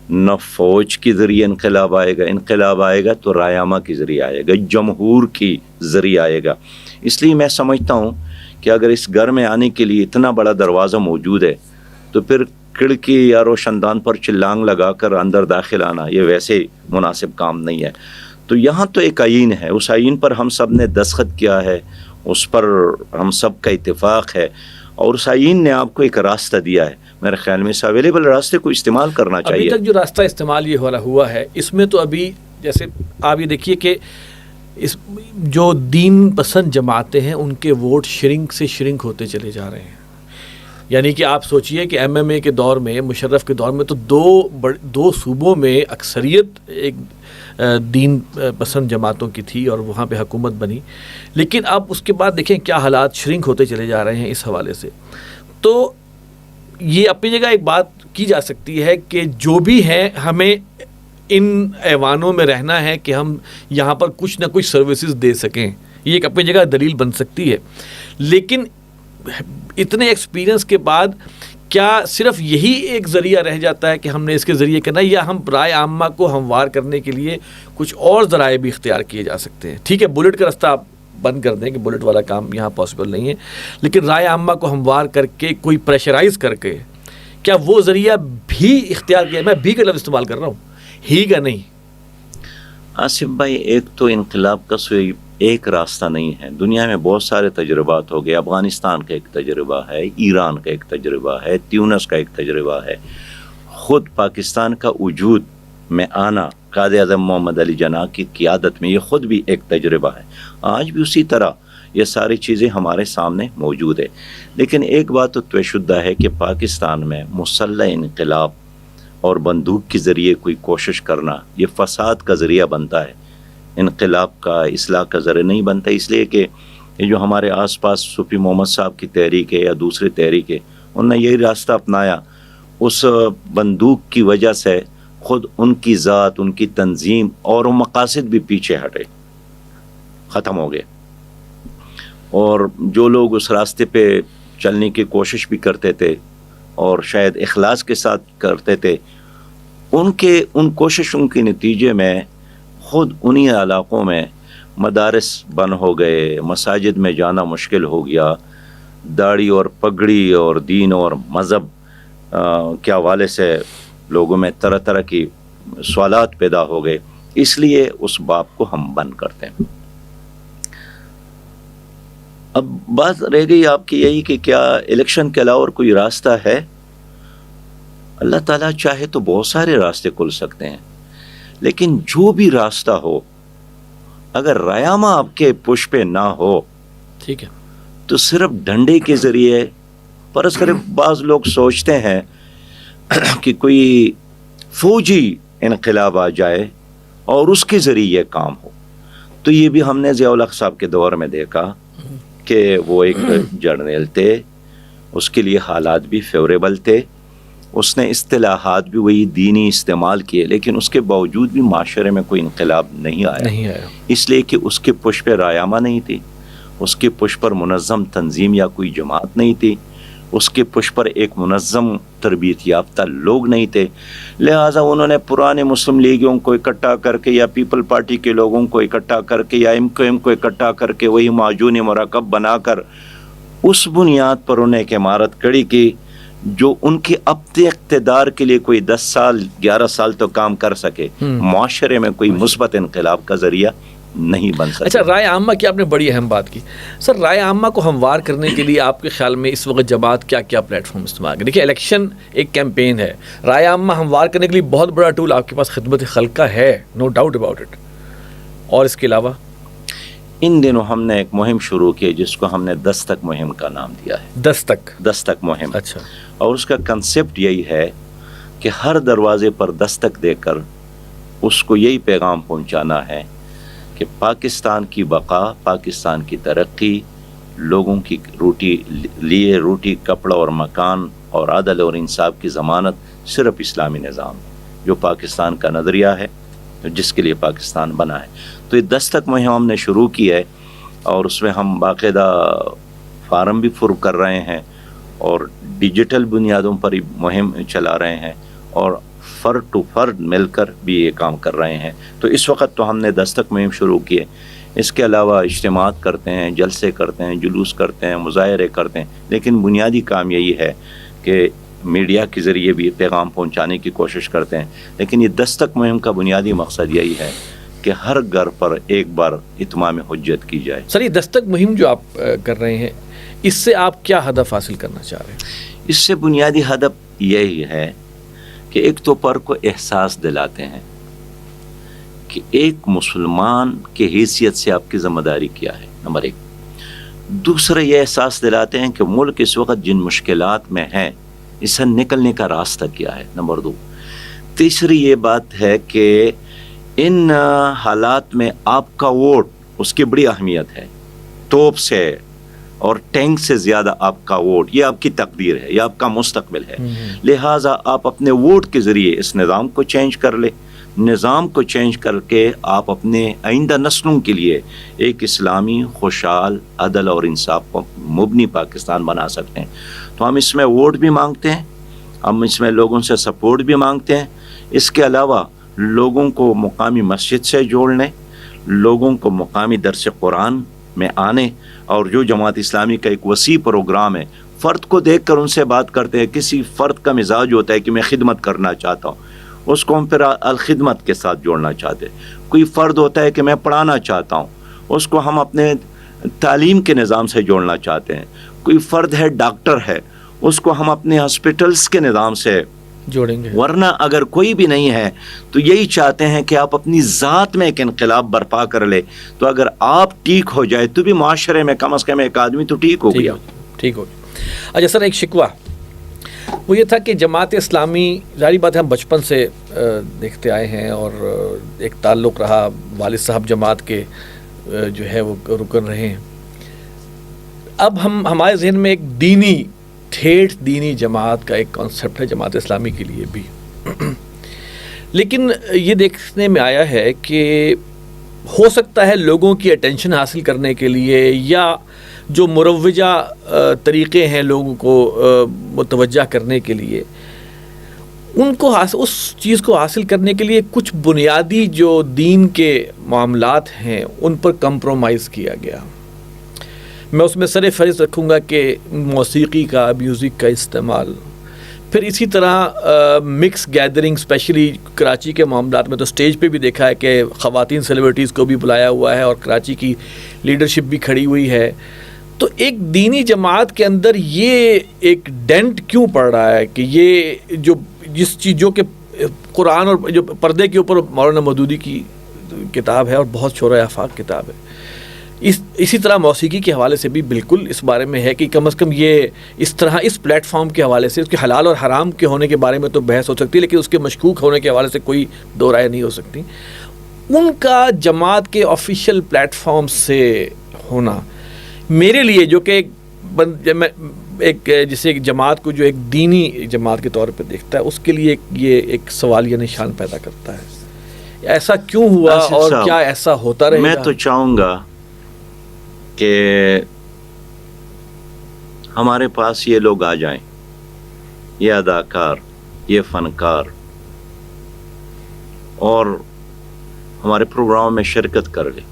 نہ فوج کے ذریعے انقلاب آئے گا. انقلاب آئے گا تو رایامہ کے ذریعے آئے گا، جمہور کی ذریعے آئے گا. اس لیے میں سمجھتا ہوں کہ اگر اس گھر میں آنے کے لیے اتنا بڑا دروازہ موجود ہے تو پھر کھڑکی یا روشن دان پر چلانگ لگا کر اندر داخل آنا یہ ویسے مناسب کام نہیں ہے. تو یہاں تو ایک آئین ہے، اس آئین پر ہم سب نے دستخط کیا ہے، اس پر ہم سب کا اتفاق ہے، اور اس آئین نے آپ کو ایک راستہ دیا ہے. میرے خیال میں اس اویلیبل راستے کو استعمال کرنا چاہیے. ابھی تک جو راستہ استعمال یہ ہوا ہے اس میں تو ابھی جیسے آپ یہ دیکھیے کہ اس جو دین پسند جماعتیں ہیں ان کے ووٹ شرنک ہوتے چلے جا رہے ہیں. یعنی کہ آپ سوچئے کہ ایم ایم اے کے دور میں، مشرف کے دور میں تو دو صوبوں میں اکثریت ایک دین پسند جماعتوں کی تھی اور وہاں پہ حکومت بنی، لیکن اب اس کے بعد دیکھیں کیا حالات شرنک ہوتے چلے جا رہے ہیں اس حوالے سے. تو یہ اپنی جگہ ایک بات کی جا سکتی ہے کہ جو بھی ہے ہمیں ان ایوانوں میں رہنا ہے کہ ہم یہاں پر کچھ نہ کچھ سروسز دے سکیں. یہ ایک اپنی جگہ دلیل بن سکتی ہے، لیکن اتنے ایکسپیرینس کے بعد کیا صرف یہی ایک ذریعہ رہ جاتا ہے کہ ہم نے اس کے ذریعے کرنا، یا ہم رائے عامہ کو ہموار کرنے کے لیے کچھ اور ذرائع بھی اختیار کیے جا سکتے ہیں؟ ٹھیک ہے، بلٹ کا رستہ آپ بند کر دیں کہ بلٹ والا کام یہاں پاسبل نہیں ہے، لیکن رائے عامہ کو ہموار کر کے کوئی پریشرائز کر کے کیا وہ ذریعہ بھی اختیار کیا؟ میں بھی کا لفظ استعمال کر رہا ہوں، ہی کا نہیں. آصف بھائی، ایک تو انقلاب کا صرف ایک راستہ نہیں ہے. دنیا میں بہت سارے تجربات ہو گئے. افغانستان کا ایک تجربہ ہے، ایران کا ایک تجربہ ہے، تیونس کا ایک تجربہ ہے. خود پاکستان کا وجود میں آنا قائد اعظم محمد علی جناح کی قیادت میں، یہ خود بھی ایک تجربہ ہے. آج بھی اسی طرح یہ ساری چیزیں ہمارے سامنے موجود ہے. لیکن ایک بات تو طے شدہ ہے کہ پاکستان میں مسلح انقلاب اور بندوق کے ذریعے کوئی کوشش کرنا یہ فساد کا ذریعہ بنتا ہے، انقلاب کا، اصلاح کا ذریعہ نہیں بنتا. اس لیے کہ یہ جو ہمارے آس پاس صوفی محمد صاحب کی تحریک ہے یا دوسری تحریک ہے، انہوں نے یہی راستہ اپنایا. اس بندوق کی وجہ سے خود ان کی ذات، ان کی تنظیم اور مقاصد بھی پیچھے ہٹے، ختم ہو گئے. اور جو لوگ اس راستے پہ چلنے کی کوشش بھی کرتے تھے اور شاید اخلاص کے ساتھ کرتے تھے، ان کوششوں کے نتیجے میں خود انہی علاقوں میں مدارس بند ہو گئے، مساجد میں جانا مشکل ہو گیا. داڑھی اور پگڑی اور دین اور مذہب کے حوالے سے لوگوں میں طرح طرح کی سوالات پیدا ہو گئے. اس لیے اس باب کو ہم بند کرتے ہیں. اب بات رہ گئی آپ کی یہی کہ کیا الیکشن کے علاوہ اور کوئی راستہ ہے؟ اللہ تعالیٰ چاہے تو بہت سارے راستے کھل سکتے ہیں، لیکن جو بھی راستہ ہو، اگر رایامہ آپ کے پش پہ نہ ہو، ٹھیک ہے، تو صرف ڈنڈے کے ذریعے، فرض کرے بعض لوگ سوچتے ہیں کہ کوئی فوجی انقلاب آ جائے اور اس کے ذریعے یہ کام ہو. تو یہ بھی ہم نے ضیاء الحق صاحب کے دور میں دیکھا کہ وہ ایک جرنیل تھے، اس کے لیے حالات بھی فیوریبل تھے، اس نے اصطلاحات بھی وہی دینی استعمال کیے، لیکن اس کے باوجود بھی معاشرے میں کوئی انقلاب نہیں آیا. اس لیے کہ اس کے پش پہ رایامہ نہیں تھی، اس کے پش پر منظم تنظیم یا کوئی جماعت نہیں تھی، اس کے پش پر ایک منظم تربیت یافتہ لوگ نہیں تھے. لہٰذا انہوں نے پرانے مسلم لیگوں کو اکٹھا کر کے یا پیپل پارٹی کے لوگوں کو اکٹھا کر کے یا ایم کیو ایم کو اکٹھا کر کے وہی معجون مرکب بنا کر اس بنیاد پر انہیں ایک عمارت کھڑی کی جو ان کی اپنے اقتدار کے لیے کوئی 10 سال 11 سال تو کام کر سکے، معاشرے میں کوئی مثبت انقلاب کا ذریعہ نہیں بن سکتا. اچھا، رائے عامہ کی آپ نے بڑی اہم بات کی. سر، رائے عامہ کو ہموار کرنے کے لیے آپ کے خیال میں اس وقت جماعت کیا کیا پلیٹ فارم استعمال کریں؟ دیکھیے، الیکشن ایک کیمپین ہے، رائے عامہ ہموار کرنے کے لیے بہت بڑا ٹول آپ کے پاس خدمت خلق کا ہے، نو ڈاؤٹ اباؤٹ اٹ. اور اس کے علاوہ ان دنوں ہم نے ایک مہم شروع کی جس کو ہم نے دستک مہم کا نام دیا ہے. دستک مہم. اچھا. اور اس کا کنسپٹ یہی ہے کہ ہر دروازے پر دستک دے کر اس کو یہی پیغام پہنچانا ہے کہ پاکستان کی بقا، پاکستان کی ترقی، لوگوں کی روٹی کپڑا اور مکان اور عدل اور انصاف کی ضمانت صرف اسلامی نظام جو پاکستان کا نظریہ ہے، جس کے لیے پاکستان بنا ہے. تو یہ دستک مہم ہم نے شروع کی ہے اور اس میں ہم باقاعدہ فارم بھی فروغ کر رہے ہیں اور ڈیجیٹل بنیادوں پر مہم چلا رہے ہیں اور فرد ٹو فرد مل کر بھی یہ کام کر رہے ہیں. تو اس وقت تو ہم نے دستک مہم شروع کی ہے. اس کے علاوہ اجتماعات کرتے ہیں، جلسے کرتے ہیں، جلوس کرتے ہیں، مظاہرے کرتے ہیں، لیکن بنیادی کام یہی ہے کہ میڈیا کے ذریعے بھی پیغام پہنچانے کی کوشش کرتے ہیں. لیکن یہ دستک مہم کا بنیادی مقصد یہی ہے کہ ہر گھر پر ایک بار اتمام حجت کی جائے. سر، یہ دستک مہم جو آپ کر رہے ہیں، اس سے آپ کیا ہدف حاصل کرنا چاہ رہے ہیں؟ اس سے بنیادی ہدف یہی ہے کہ ایک تو پر کو احساس دلاتے ہیں کہ ایک مسلمان کی حیثیت سے آپ کی ذمہ داری کیا ہے، نمبر ایک. دوسرا یہ احساس دلاتے ہیں کہ ملک اس وقت جن مشکلات میں ہے اس سے نکلنے کا راستہ کیا ہے، نمبر دو. تیسری یہ بات ہے کہ ان حالات میں آپ کا ووٹ اس کی بڑی اہمیت ہے. توپ سے اور ٹینک سے زیادہ آپ کا ووٹ یہ آپ کی تقدیر ہے، یہ آپ کا مستقبل ہے. لہٰذا آپ اپنے ووٹ کے ذریعے اس نظام کو چینج کر لیں، نظام کو چینج کر کے آپ اپنے آئندہ نسلوں کے لیے ایک اسلامی، خوشحال، عدل اور انصاف کو مبنی پاکستان بنا سکتے ہیں. تو ہم اس میں ووٹ بھی مانگتے ہیں، ہم اس میں لوگوں سے سپورٹ بھی مانگتے ہیں. اس کے علاوہ لوگوں کو مقامی مسجد سے جوڑنے، لوگوں کو مقامی درس قرآن میں آنے، اور جو جماعت اسلامی کا ایک وسیع پروگرام ہے، فرد کو دیکھ کر ان سے بات کرتے ہیں. کسی فرد کا مزاج ہوتا ہے کہ میں خدمت کرنا چاہتا ہوں، اس کو ہم پھر الخدمت کے ساتھ جوڑنا چاہتے ہیں. کوئی فرد ہوتا ہے کہ میں پڑھانا چاہتا ہوں، اس کو ہم اپنے تعلیم کے نظام سے جوڑنا چاہتے ہیں. کوئی فرد ہے ڈاکٹر ہے، اس کو ہم اپنے ہاسپٹلس کے نظام سے جوڑیں گے. ورنہ اگر کوئی بھی نہیں ہے تو یہی چاہتے ہیں کہ آپ اپنی ذات میں ایک انقلاب برپا کر لے. تو اگر آپ ٹھیک ہو جائے تو بھی معاشرے میں کم از کم ایک آدمی تو ٹھیک ہو گیا. ٹھیک ہو گیا. اچھا سر، ایک شکوہ وہ یہ تھا کہ جماعت اسلامی، ظاہری بات ہے ہم بچپن سے دیکھتے آئے ہیں اور ایک تعلق رہا، والد صاحب جماعت کے جو ہے وہ رکن رہے ہیں. اب ہمارے ذہن میں ایک دینی، ٹھیٹھ دینی جماعت کا ایک کانسیپٹ ہے جماعت اسلامی کے لیے بھی. لیکن یہ دیکھنے میں آیا ہے کہ ہو سکتا ہے لوگوں کی اٹینشن حاصل کرنے کے لیے یا جو مروجہ طریقے ہیں لوگوں کو متوجہ کرنے کے لیے، ان کو اس چیز کو حاصل کرنے کے لیے کچھ بنیادی جو دین کے معاملات ہیں ان پر کمپرومائز کیا گیا. میں اس میں سر فہرست رکھوں گا کہ موسیقی کا، میوزک کا استعمال، پھر اسی طرح مکس گیدرنگ، اسپیشلی کراچی کے معاملات میں تو اسٹیج پہ بھی دیکھا ہے کہ خواتین سیلیبریٹیز کو بھی بلایا ہوا ہے اور کراچی کی لیڈرشپ بھی کھڑی ہوئی ہے. تو ایک دینی جماعت کے اندر یہ ایک ڈینٹ کیوں پڑ رہا ہے کہ یہ جس چیزوں کے قرآن اور جو پردے کے اوپر مولانا مودودی کی کتاب ہے اور بہت شورۂ آفاق کتاب ہے، اسی طرح موسیقی کے حوالے سے بھی بالکل اس بارے میں ہے کہ کم از کم یہ اس طرح اس پلیٹ فارم کے حوالے سے اس کے حلال اور حرام کے ہونے کے بارے میں تو بحث ہو سکتی ہے، لیکن اس کے مشکوک ہونے کے حوالے سے کوئی دو رائے نہیں ہو سکتی. ان کا جماعت کے آفیشیل پلیٹ فارم سے ہونا میرے لیے، جو کہ جسے ایک جماعت کو جو ایک دینی جماعت کے طور پہ دیکھتا ہے، اس کے لیے یہ ایک سوالیہ نشان پیدا کرتا ہے. ایسا کیوں ہوا اور کیا ایسا ہوتا رہے گا؟ میں تو چاہوں گا کہ ہمارے پاس یہ لوگ آ جائیں، یہ اداکار، یہ فنکار، اور ہمارے پروگرام میں شرکت کر لیں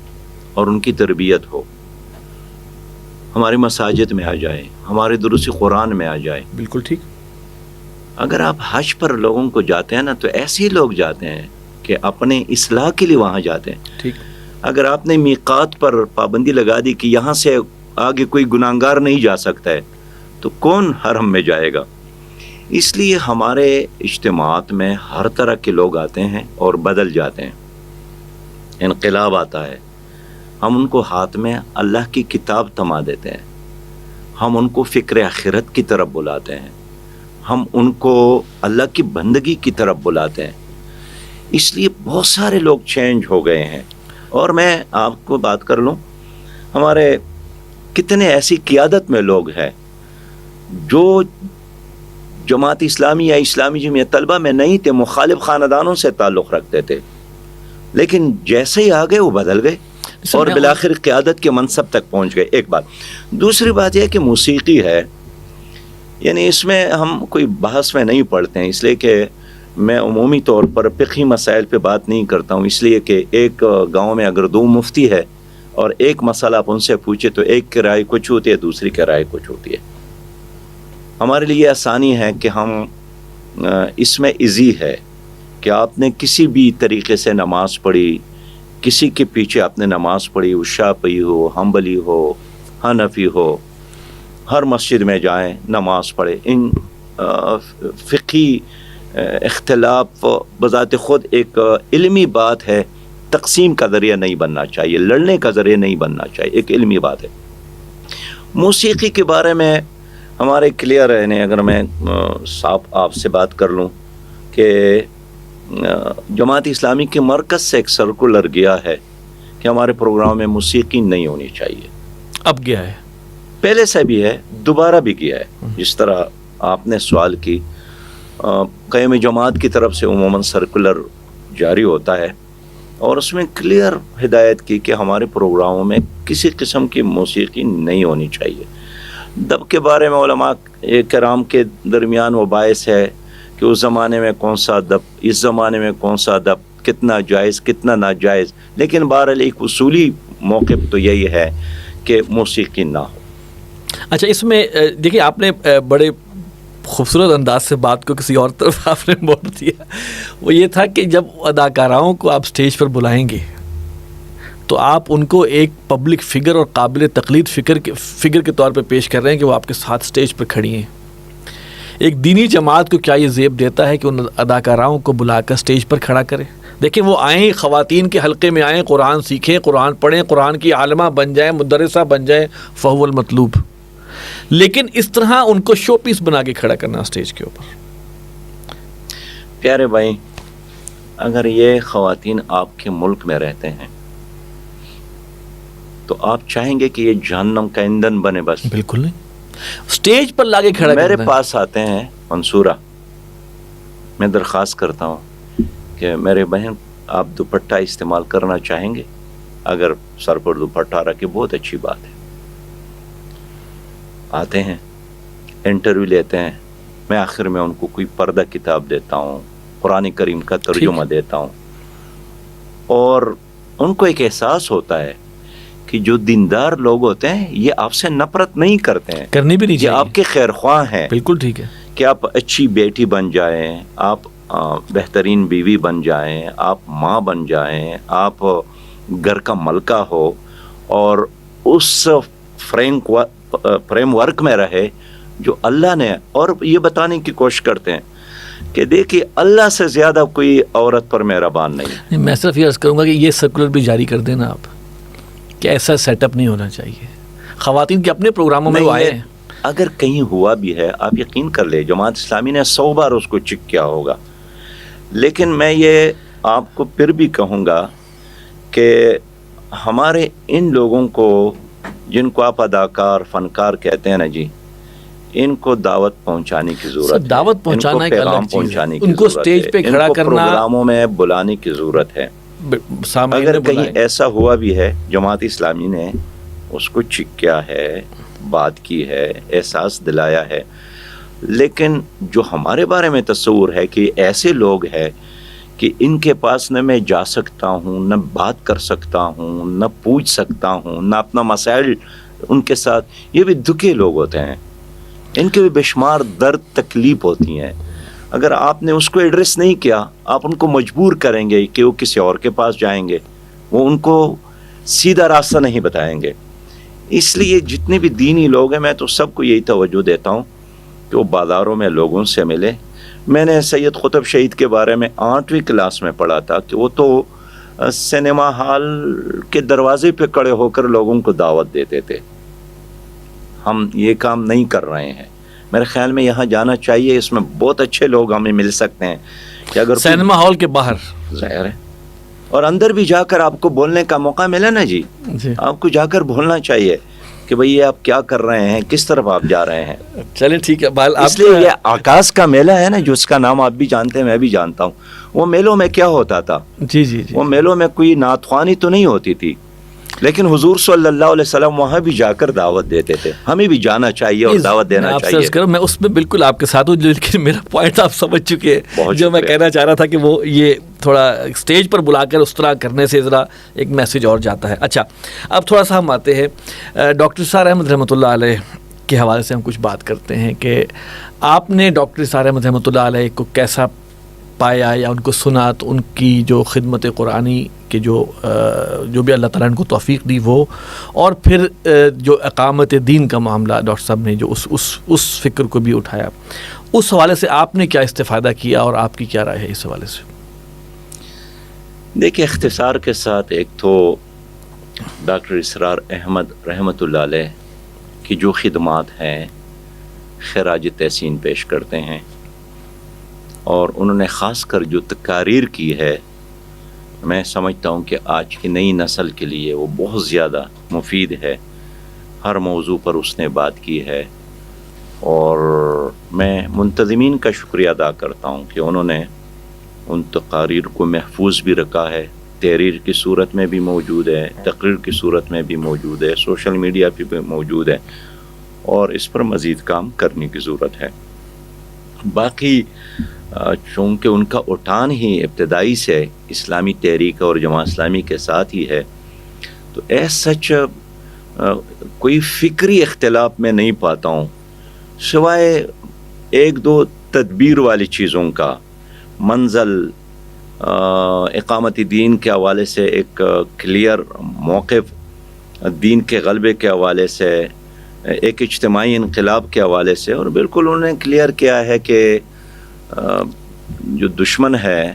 اور ان کی تربیت ہو، ہماری مساجد میں آ جائیں، ہمارے دروس قرآن میں آ جائیں. بالکل ٹھیک. اگر آپ حج پر لوگوں کو جاتے ہیں نا تو ایسے ہی لوگ جاتے ہیں کہ اپنے اصلاح کے لیے وہاں جاتے ہیں. ٹھیک. اگر آپ نے میقات پر پابندی لگا دی کہ یہاں سے آگے کوئی گناہگار نہیں جا سکتا ہے تو کون حرم میں جائے گا؟ اس لیے ہمارے اجتماعات میں ہر طرح کے لوگ آتے ہیں اور بدل جاتے ہیں، انقلاب آتا ہے. ہم ان کو ہاتھ میں اللہ کی کتاب تھما دیتے ہیں، ہم ان کو فکر آخرت کی طرف بلاتے ہیں، ہم ان کو اللہ کی بندگی کی طرف بلاتے ہیں. اس لیے بہت سارے لوگ چینج ہو گئے ہیں. اور میں آپ کو بات کر لوں، ہمارے کتنے ایسی قیادت میں لوگ ہیں جو جماعت اسلامی یا اسلامی جمعیت طلبہ میں نہیں تھے، مخالف خاندانوں سے تعلق رکھتے تھے، لیکن جیسے ہی آگے وہ بدل گئے اور بالآخر قیادت کے منصب تک پہنچ گئے. ایک بات. دوسری بات یہ کہ موسیقی ہے، یعنی اس میں ہم کوئی بحث میں نہیں پڑھتے ہیں، اس لیے کہ میں عمومی طور پر فقہی مسائل پہ بات نہیں کرتا ہوں، اس لیے کہ ایک گاؤں میں اگر دو مفتی ہے اور ایک مسئلہ آپ ان سے پوچھے تو ایک کی رائے کچھ ہوتی ہے، دوسری کی رائے کچھ ہوتی ہے. ہمارے لیے آسانی ہے کہ ہم اس میں ایزی ہے کہ آپ نے کسی بھی طریقے سے نماز پڑھی، کسی کے پیچھے آپ نے نماز پڑھی، وہ شافعی ہو، حنبلی ہو، حنفی ہو، ہر مسجد میں جائیں, نماز پڑھیں. ان فقہی اختلاف بذات خود ایک علمی بات ہے, تقسیم کا ذریعہ نہیں بننا چاہیے, لڑنے کا ذریعہ نہیں بننا چاہیے, ایک علمی بات ہے. موسیقی کے بارے میں ہمارے کلیئر ہے, اگر میں صاحب آپ سے بات کر لوں کہ جماعت اسلامی کے مرکز سے ایک سرکولر گیا ہے کہ ہمارے پروگرام میں موسیقی نہیں ہونی چاہیے. اب گیا ہے, پہلے سے بھی ہے, دوبارہ بھی گیا ہے. جس طرح آپ نے سوال کی, قائم جماعت کی طرف سے عموماً سرکولر جاری ہوتا ہے اور اس میں کلیئر ہدایت کی کہ ہمارے پروگراموں میں کسی قسم کی موسیقی نہیں ہونی چاہیے. دب کے بارے میں علماء کرام کے درمیان وہ باعث ہے کہ اس زمانے میں کون سا دب, اس زمانے میں کون سا دب, کتنا جائز کتنا ناجائز, لیکن بہرحال ایک اصولی موقف تو یہی ہے کہ موسیقی نہ ہو. اچھا, اس میں دیکھیے آپ نے بڑے خوبصورت انداز سے بات کو کسی اور طرف آپ نے موڑ دیا. وہ یہ تھا کہ جب اداکاراؤں کو آپ سٹیج پر بلائیں گے تو آپ ان کو ایک پبلک فگر اور قابل تقلید فگر کے طور پہ پیش کر رہے ہیں کہ وہ آپ کے ساتھ سٹیج پر کھڑی ہیں. ایک دینی جماعت کو کیا یہ زیب دیتا ہے کہ ان اداکاراؤں کو بلا کر سٹیج پر کھڑا کرے؟ دیکھیں وہ آئیں, خواتین کے حلقے میں آئیں, قرآن سیکھیں, قرآن پڑھیں, قرآن کی عالمہ بن جائیں, مدرسہ بن جائیں, فہو المطلوب. لیکن اس طرح ان کو شو پیس بنا کے کھڑا کرنا سٹیج کے اوپر. پیارے بھائی, اگر یہ خواتین آپ کے ملک میں رہتے ہیں تو آپ چاہیں گے کہ یہ جہنم کا ایندھن بنے؟ بس بالکل نہیں. سٹیج پر لا کے کھڑا میرے پاس آتے ہیں منصورہ, میں درخواست کرتا ہوں کہ میرے بہن آپ دوپٹہ استعمال کرنا چاہیں گے؟ اگر سر پر دوپٹہ رکھے بہت اچھی بات ہے. آتے ہیں, انٹرویو لیتے ہیں, میں آخر میں ان کو کوئی پردہ کتاب دیتا ہوں, قرآن کریم کا ترجمہ دیتا ہوں, اور ان کو ایک احساس ہوتا ہے کہ جو دیندار لوگ ہوتے ہیں یہ آپ سے نفرت نہیں کرتے ہیں, کرنی بھی نہیں چاہیے, یہ آپ کے خیر خواہ ہیں. بالکل ٹھیک ہے کہ آپ اچھی بیٹی بن جائیں, آپ بہترین بیوی بن جائیں, آپ ماں بن جائیں, آپ گھر کا ملکہ ہو اور اس فریم ورک میں رہے جو اللہ نے, اور یہ بتانے کی کوشش کرتے ہیں کہ دیکھیے اللہ سے زیادہ کوئی عورت پر مہربان نہیں. میں صرف یہ عرض کروں گا کہ یہ سرکولر بھی جاری کر دینا آپ کہ ایسا سیٹ اپ نہیں ہونا چاہیے. خواتین کے اپنے پروگراموں میں وہ آئے ہیں. اگر کہیں ہوا بھی ہے آپ یقین کر لیں جماعت اسلامی نے 100 بار اس کو چیک کیا ہوگا, لیکن میں یہ آپ کو پھر بھی کہوں گا کہ ہمارے ان لوگوں کو جن کو آپ اداکار فنکار کہتے ہیں نا جی, ان کو دعوت پہنچانے کی ضرورت ہے. دعوت پہنچانا ایک الگ چیز ہے, ان کو سٹیج پہ کھڑا کرنا, پروگراموں میں بلانے کی ضرورت ہے. اگر کہیں ایسا ہوا بھی ہے جماعت اسلامی نے اس کو چیک کیا ہے, بات کی ہے, احساس دلایا ہے, لیکن جو ہمارے بارے میں تصور ہے کہ ایسے لوگ ہیں کہ ان کے پاس نہ میں جا سکتا ہوں, نہ بات کر سکتا ہوں, نہ پوچھ سکتا ہوں, نہ اپنا مسائل ان کے ساتھ, یہ بھی دکھے لوگ ہوتے ہیں, ان کے بھی بے شمار درد تکلیف ہوتی ہیں. اگر آپ نے اس کو ایڈریس نہیں کیا, آپ ان کو مجبور کریں گے کہ وہ کسی اور کے پاس جائیں گے, وہ ان کو سیدھا راستہ نہیں بتائیں گے. اس لیے جتنے بھی دینی لوگ ہیں میں تو سب کو یہی توجہ دیتا ہوں کہ وہ بازاروں میں لوگوں سے ملے. میں نے سید قطب شہید کے بارے میں 8ویں کلاس میں پڑھا تھا کہ وہ تو سنیما ہال کے دروازے پہ کھڑے ہو کر لوگوں کو دعوت دیتے تھے. ہم یہ کام نہیں کر رہے ہیں. میرے خیال میں یہاں جانا چاہیے, اس میں بہت اچھے لوگ ہمیں مل سکتے ہیں کہ اگر سینما ہال کے باہر ظاہر ہے, اور اندر بھی جا کر آپ کو بولنے کا موقع ملا نا جی, آپ کو جا کر بولنا چاہیے کہ بھئی یہ آپ کیا کر رہے ہیں, کس طرف آپ جا رہے ہیں. چلیں ٹھیک ہے. اس لیے یہ آکاش کا میلہ ہے نا, جو اس کا نام آپ بھی جانتے ہیں, میں بھی جانتا ہوں. وہ میلوں میں کیا ہوتا تھا, جی جی جی, وہ میلوں میں کوئی نعت خوانی تو نہیں ہوتی تھی, لیکن حضور صلی اللہ علیہ وسلم وہاں بھی جا کر دعوت دیتے تھے. ہمیں بھی جانا چاہیے اور دعوت دینا چاہیے. میں اس میں بالکل آپ کے ساتھ ہوں, لیکن میرا پوائنٹ آپ سمجھ چکے ہیں. جو میں کہنا چاہ رہا تھا کہ وہ یہ تھوڑا اسٹیج پر بلا کر اس طرح کرنے سے ذرا ایک میسیج اور جاتا ہے. اچھا, اب تھوڑا سا ہم آتے ہیں ڈاکٹر اسرار احمد رحمۃ اللہ علیہ کے حوالے سے ہم کچھ بات کرتے ہیں کہ آپ نے ڈاکٹر اسرار احمد رحمۃ اللہ علیہ کو کیسا پایا یا ان کو سنا تو ان کی جو خدمت قرآنی کے جو بھی اللہ تعالیٰ نے ان کو توفیق دی وہ، اور پھر جو اقامت دین کا معاملہ ڈاکٹر صاحب نے جو اس فکر کو بھی اٹھایا، اس حوالے سے آپ نے کیا استفادہ کیا اور آپ کی کیا رائے ہے اس حوالے سے؟ دیکھیں، اختصار کے ساتھ ایک تو ڈاکٹر اسرار احمد رحمۃ اللہ علیہ کی جو خدمات ہیں خراج تحسین پیش کرتے ہیں، اور انہوں نے خاص کر جو تقاریر کی ہے، میں سمجھتا ہوں کہ آج کی نئی نسل کے لیے وہ بہت زیادہ مفید ہے. ہر موضوع پر اس نے بات کی ہے، اور میں منتظمین کا شکریہ ادا کرتا ہوں کہ انہوں نے ان تقاریر کو محفوظ بھی رکھا ہے، تحریر کی صورت میں بھی موجود ہے، تقریر کی صورت میں بھی موجود ہے، سوشل میڈیا پہ بھی موجود ہے، اور اس پر مزید کام کرنے کی ضرورت ہے. باقی چونکہ ان کا اٹھان ہی ابتدائی سے اسلامی تحریک اور جماعت اسلامی کے ساتھ ہی ہے، تو ایس سچ کوئی فکری اختلاف میں نہیں پاتا ہوں، سوائے ایک دو تدبیر والی چیزوں کا. منزل اقامت دین کے حوالے سے ایک کلیئر موقف، دین کے غلبے کے حوالے سے، ایک اجتماعی انقلاب کے حوالے سے، اور بالکل انہوں نے کلیئر کیا ہے کہ جو دشمن ہے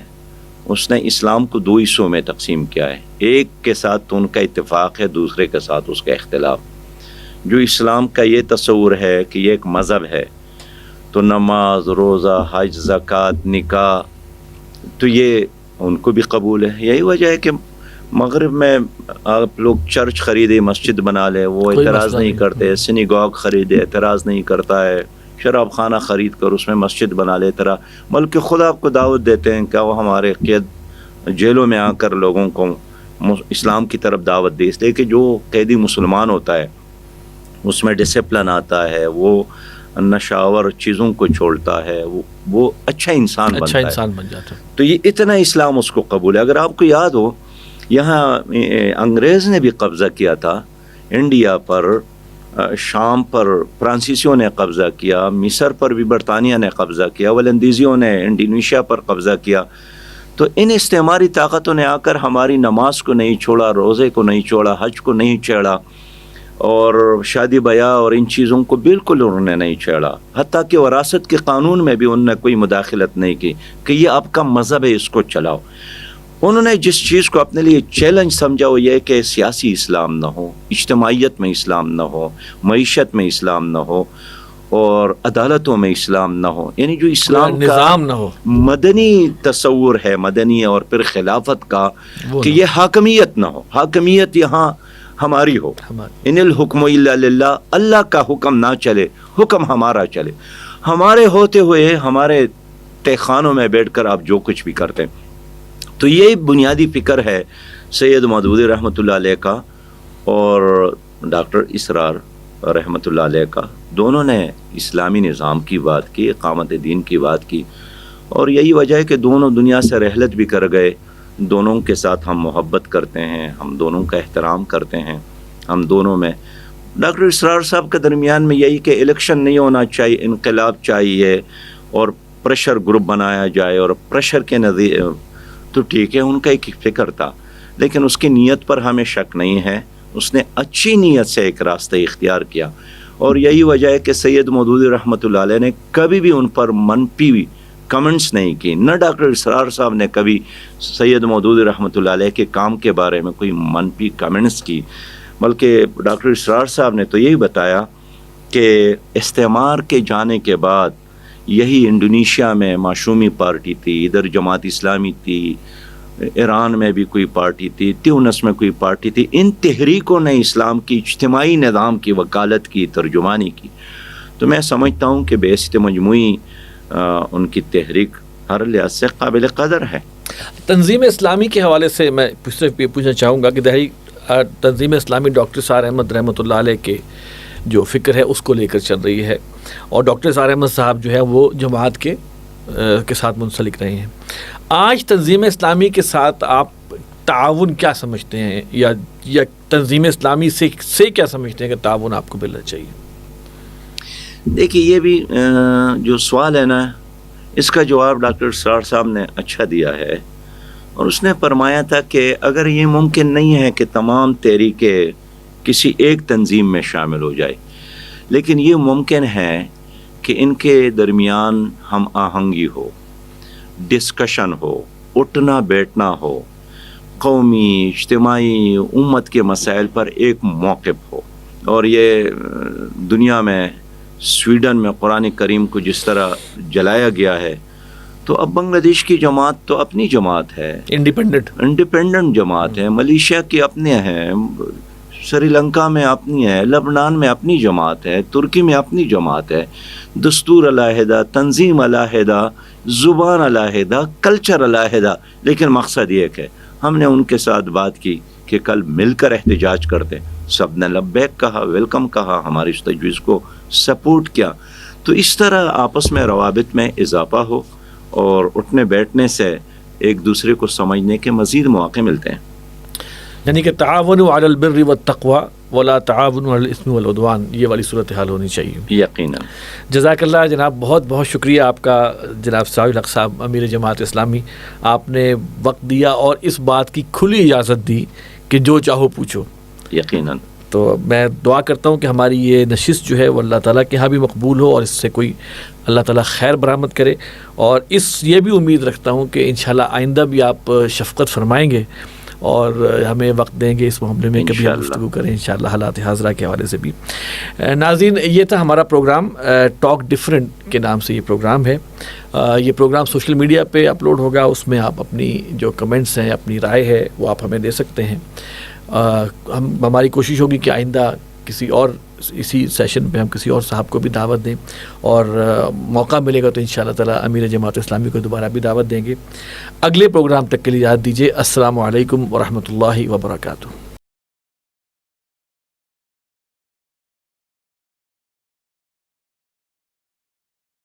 اس نے اسلام کو دو حصوں میں تقسیم کیا ہے، ایک کے ساتھ تو ان کا اتفاق ہے، دوسرے کے ساتھ اس کا اختلاف. جو اسلام کا یہ تصور ہے کہ یہ ایک مذہب ہے، تو نماز، روزہ، حج، زکوٰۃ، نکاح، تو یہ ان کو بھی قبول ہے. یہی وجہ ہے کہ مغرب میں آپ لوگ چرچ خریدے، مسجد بنا لے، وہ اعتراض نہیں کرتے، سینیگوگ خریدے اعتراض نہیں کرتا ہے، شراب خانہ خرید کر اس میں مسجد بنا لے اعتراض، بلکہ خود آپ کو دعوت دیتے ہیں کہ وہ ہمارے قید جیلوں میں آ کر لوگوں کو اسلام کی طرف دعوت دے. اس لیے کہ جو قیدی مسلمان ہوتا ہے اس میں ڈسپلن آتا ہے، وہ نشاور چیزوں کو چھوڑتا ہے، وہ اچھا انسان بنتا ہے، بن جاتا ہے. تو یہ اتنا اسلام اس کو قبول ہے. اگر آپ کو یاد ہو، یہاں انگریز نے بھی قبضہ کیا تھا انڈیا پر، شام پر فرانسیسیوں نے قبضہ کیا، مصر پر بھی برطانیہ نے قبضہ کیا، ولندیزیوں نے انڈونیشیا پر قبضہ کیا. تو ان استعماری طاقتوں نے آ کر ہماری نماز کو نہیں چھوڑا، روزے کو نہیں چھوڑا، حج کو نہیں چھیڑا، اور شادی بیاہ اور ان چیزوں کو بالکل انہوں نے نہیں چھیڑا. حتیٰ کہ وراثت کے قانون میں بھی انہوں نے کوئی مداخلت نہیں کی کہ یہ آپ کا مذہب ہے، اس کو چلاؤ. انہوں نے جس چیز کو اپنے لیے چیلنج سمجھا وہ یہ کہ سیاسی اسلام نہ ہو، اجتماعیت میں اسلام نہ ہو، معیشت میں اسلام نہ ہو، اور عدالتوں میں اسلام نہ ہو. یعنی جو اسلام کا نظام نہ ہو، مدنی تصور ہے، مدنی اور پھر خلافت کا، کہ یہ حاکمیت نہ ہو، حاکمیت یہاں ہماری ہو. ان الحکم الا للہ، اللہ کا حکم نہ چلے، حکم ہمارا چلے. ہمارے ہوتے ہوئے ہمارے تہ خانوں میں بیٹھ کر آپ جو کچھ بھی کرتے ہیں. تو یہ بنیادی فکر ہے سید مودودی رحمۃ اللہ علیہ کا اور ڈاکٹر اسرار رحمۃ اللہ علیہ کا. دونوں نے اسلامی نظام کی بات کی، اقامت دین کی بات کی، اور یہی وجہ ہے کہ دونوں دنیا سے رحلت بھی کر گئے. دونوں کے ساتھ ہم محبت کرتے ہیں، ہم دونوں کا احترام کرتے ہیں. ہم دونوں میں ڈاکٹر اسرار صاحب کے درمیان میں یہی کہ الیکشن نہیں ہونا چاہیے، انقلاب چاہیے، اور پریشر گروپ بنایا جائے، اور پریشر کے نظیر تو ٹھیک ہے، ان کا ایک فکر تھا، لیکن اس کی نیت پر ہمیں شک نہیں ہے. اس نے اچھی نیت سے ایک راستہ اختیار کیا، اور یہی وجہ ہے کہ سید مودودی رحمۃ اللہ علیہ نے کبھی بھی ان پر منفی کمنٹس نہیں کی. نہ ڈاکٹر اسرار صاحب نے کبھی سید مودودی رحمۃ اللہ علیہ کے کام کے بارے میں کوئی منفی کمنٹس کی، بلکہ ڈاکٹر اسرار صاحب نے تو یہی بتایا کہ استعمار کے جانے کے بعد یہی انڈونیشیا میں معشومی پارٹی تھی، ادھر جماعت اسلامی تھی، ایران میں بھی کوئی پارٹی تھی، تیونس میں کوئی پارٹی تھی. ان تحریکوں نے اسلام کی اجتماعی نظام کی وکالت کی، ترجمانی کی. تو میں سمجھتا ہوں کہ بحیثیت مجموعی ان کی تحریک ہر لحاظ سے قابل قدر ہے. تنظیم اسلامی کے حوالے سے میں پوچھنا چاہوں گا کہ دہلی تنظیم اسلامی ڈاکٹر اسرار احمد رحمۃ اللہ علیہ کے جو فکر ہے اس کو لے کر چل رہی ہے، اور ڈاکٹر اسرار احمد صاحب جو ہے وہ جماعت کے ساتھ منسلک رہے ہیں. آج تنظیم اسلامی کے ساتھ آپ تعاون کیا سمجھتے ہیں، یا تنظیم اسلامی سے کیا سمجھتے ہیں کہ تعاون آپ کو ملنا چاہیے؟ دیکھیے، یہ بھی جو سوال ہے نا، اس کا جواب ڈاکٹر اسرار صاحب نے اچھا دیا ہے، اور اس نے فرمایا تھا کہ اگر یہ ممکن نہیں ہے کہ تمام تحریکیں کسی ایک تنظیم میں شامل ہو جائے، لیکن یہ ممکن ہے کہ ان کے درمیان ہم آہنگی ہو، ڈسکشن ہو، اٹھنا بیٹھنا ہو، قومی اجتماعی امت کے مسائل پر ایک موقف ہو. اور یہ دنیا میں سویڈن میں قرآن کریم کو جس طرح جلایا گیا ہے، تو اب بنگلہ دیش کی جماعت تو اپنی جماعت ہے، انڈیپینڈنٹ جماعت ہے، ملیشیا کی اپنے ہیں، سری لنکا میں اپنی ہے، لبنان میں اپنی جماعت ہے، ترکی میں اپنی جماعت ہے، دستور علیحدہ، تنظیم علیحدہ، زبان علیحدہ، کلچر علیحدہ، لیکن مقصد یہ ہے ہم نے ان کے ساتھ بات کی کہ کل مل کر احتجاج کرتے، سب نے لبیک کہا، ویلکم کہا، ہماری اس تجویز کو سپورٹ کیا. تو اس طرح آپس میں روابط میں اضافہ ہو اور اٹھنے بیٹھنے سے ایک دوسرے کو سمجھنے کے مزید مواقع ملتے ہیں. یعنی کہ تعاونوا علی البر والتقوی ولا تعاونوا علی الاثم والعدوان، یہ والی صورتحال ہونی چاہیے. یقیناً. جزاک اللہ جناب، بہت بہت شکریہ آپ کا جناب سراج الحق صاحب، امیر جماعت اسلامی. آپ نے وقت دیا اور اس بات کی کھلی اجازت دی کہ جو چاہو پوچھو. یقیناً. تو میں دعا کرتا ہوں کہ ہماری یہ نشست جو ہے وہ اللہ تعالیٰ کے ہاں بھی مقبول ہو، اور اس سے کوئی اللہ تعالیٰ خیر برآمد کرے. اور یہ بھی امید رکھتا ہوں کہ انشاءاللہ آئندہ بھی آپ شفقت فرمائیں گے اور ہمیں وقت دیں گے اس معاملے میں، کبھی ہم گفتگو کریں انشاءاللہ حالات حاضرہ کے حوالے سے بھی. ناظرین، یہ تھا ہمارا پروگرام ٹاک ڈفرینٹ کے نام سے یہ پروگرام ہے. یہ پروگرام سوشل میڈیا پہ اپلوڈ ہوگا، اس میں آپ اپنی جو کمنٹس ہیں، اپنی رائے ہے، وہ آپ ہمیں دے سکتے ہیں. ہماری کوشش ہوگی کہ آئندہ کسی اور اسی سیشن پہ ہم کسی اور صاحب کو بھی دعوت دیں، اور موقع ملے گا تو انشاءاللہ تعالیٰ امیر جماعت اسلامی کو دوبارہ بھی دعوت دیں گے. اگلے پروگرام تک کے لیے یاد دیجیے. السلام علیکم ورحمۃ اللہ وبرکاتہ.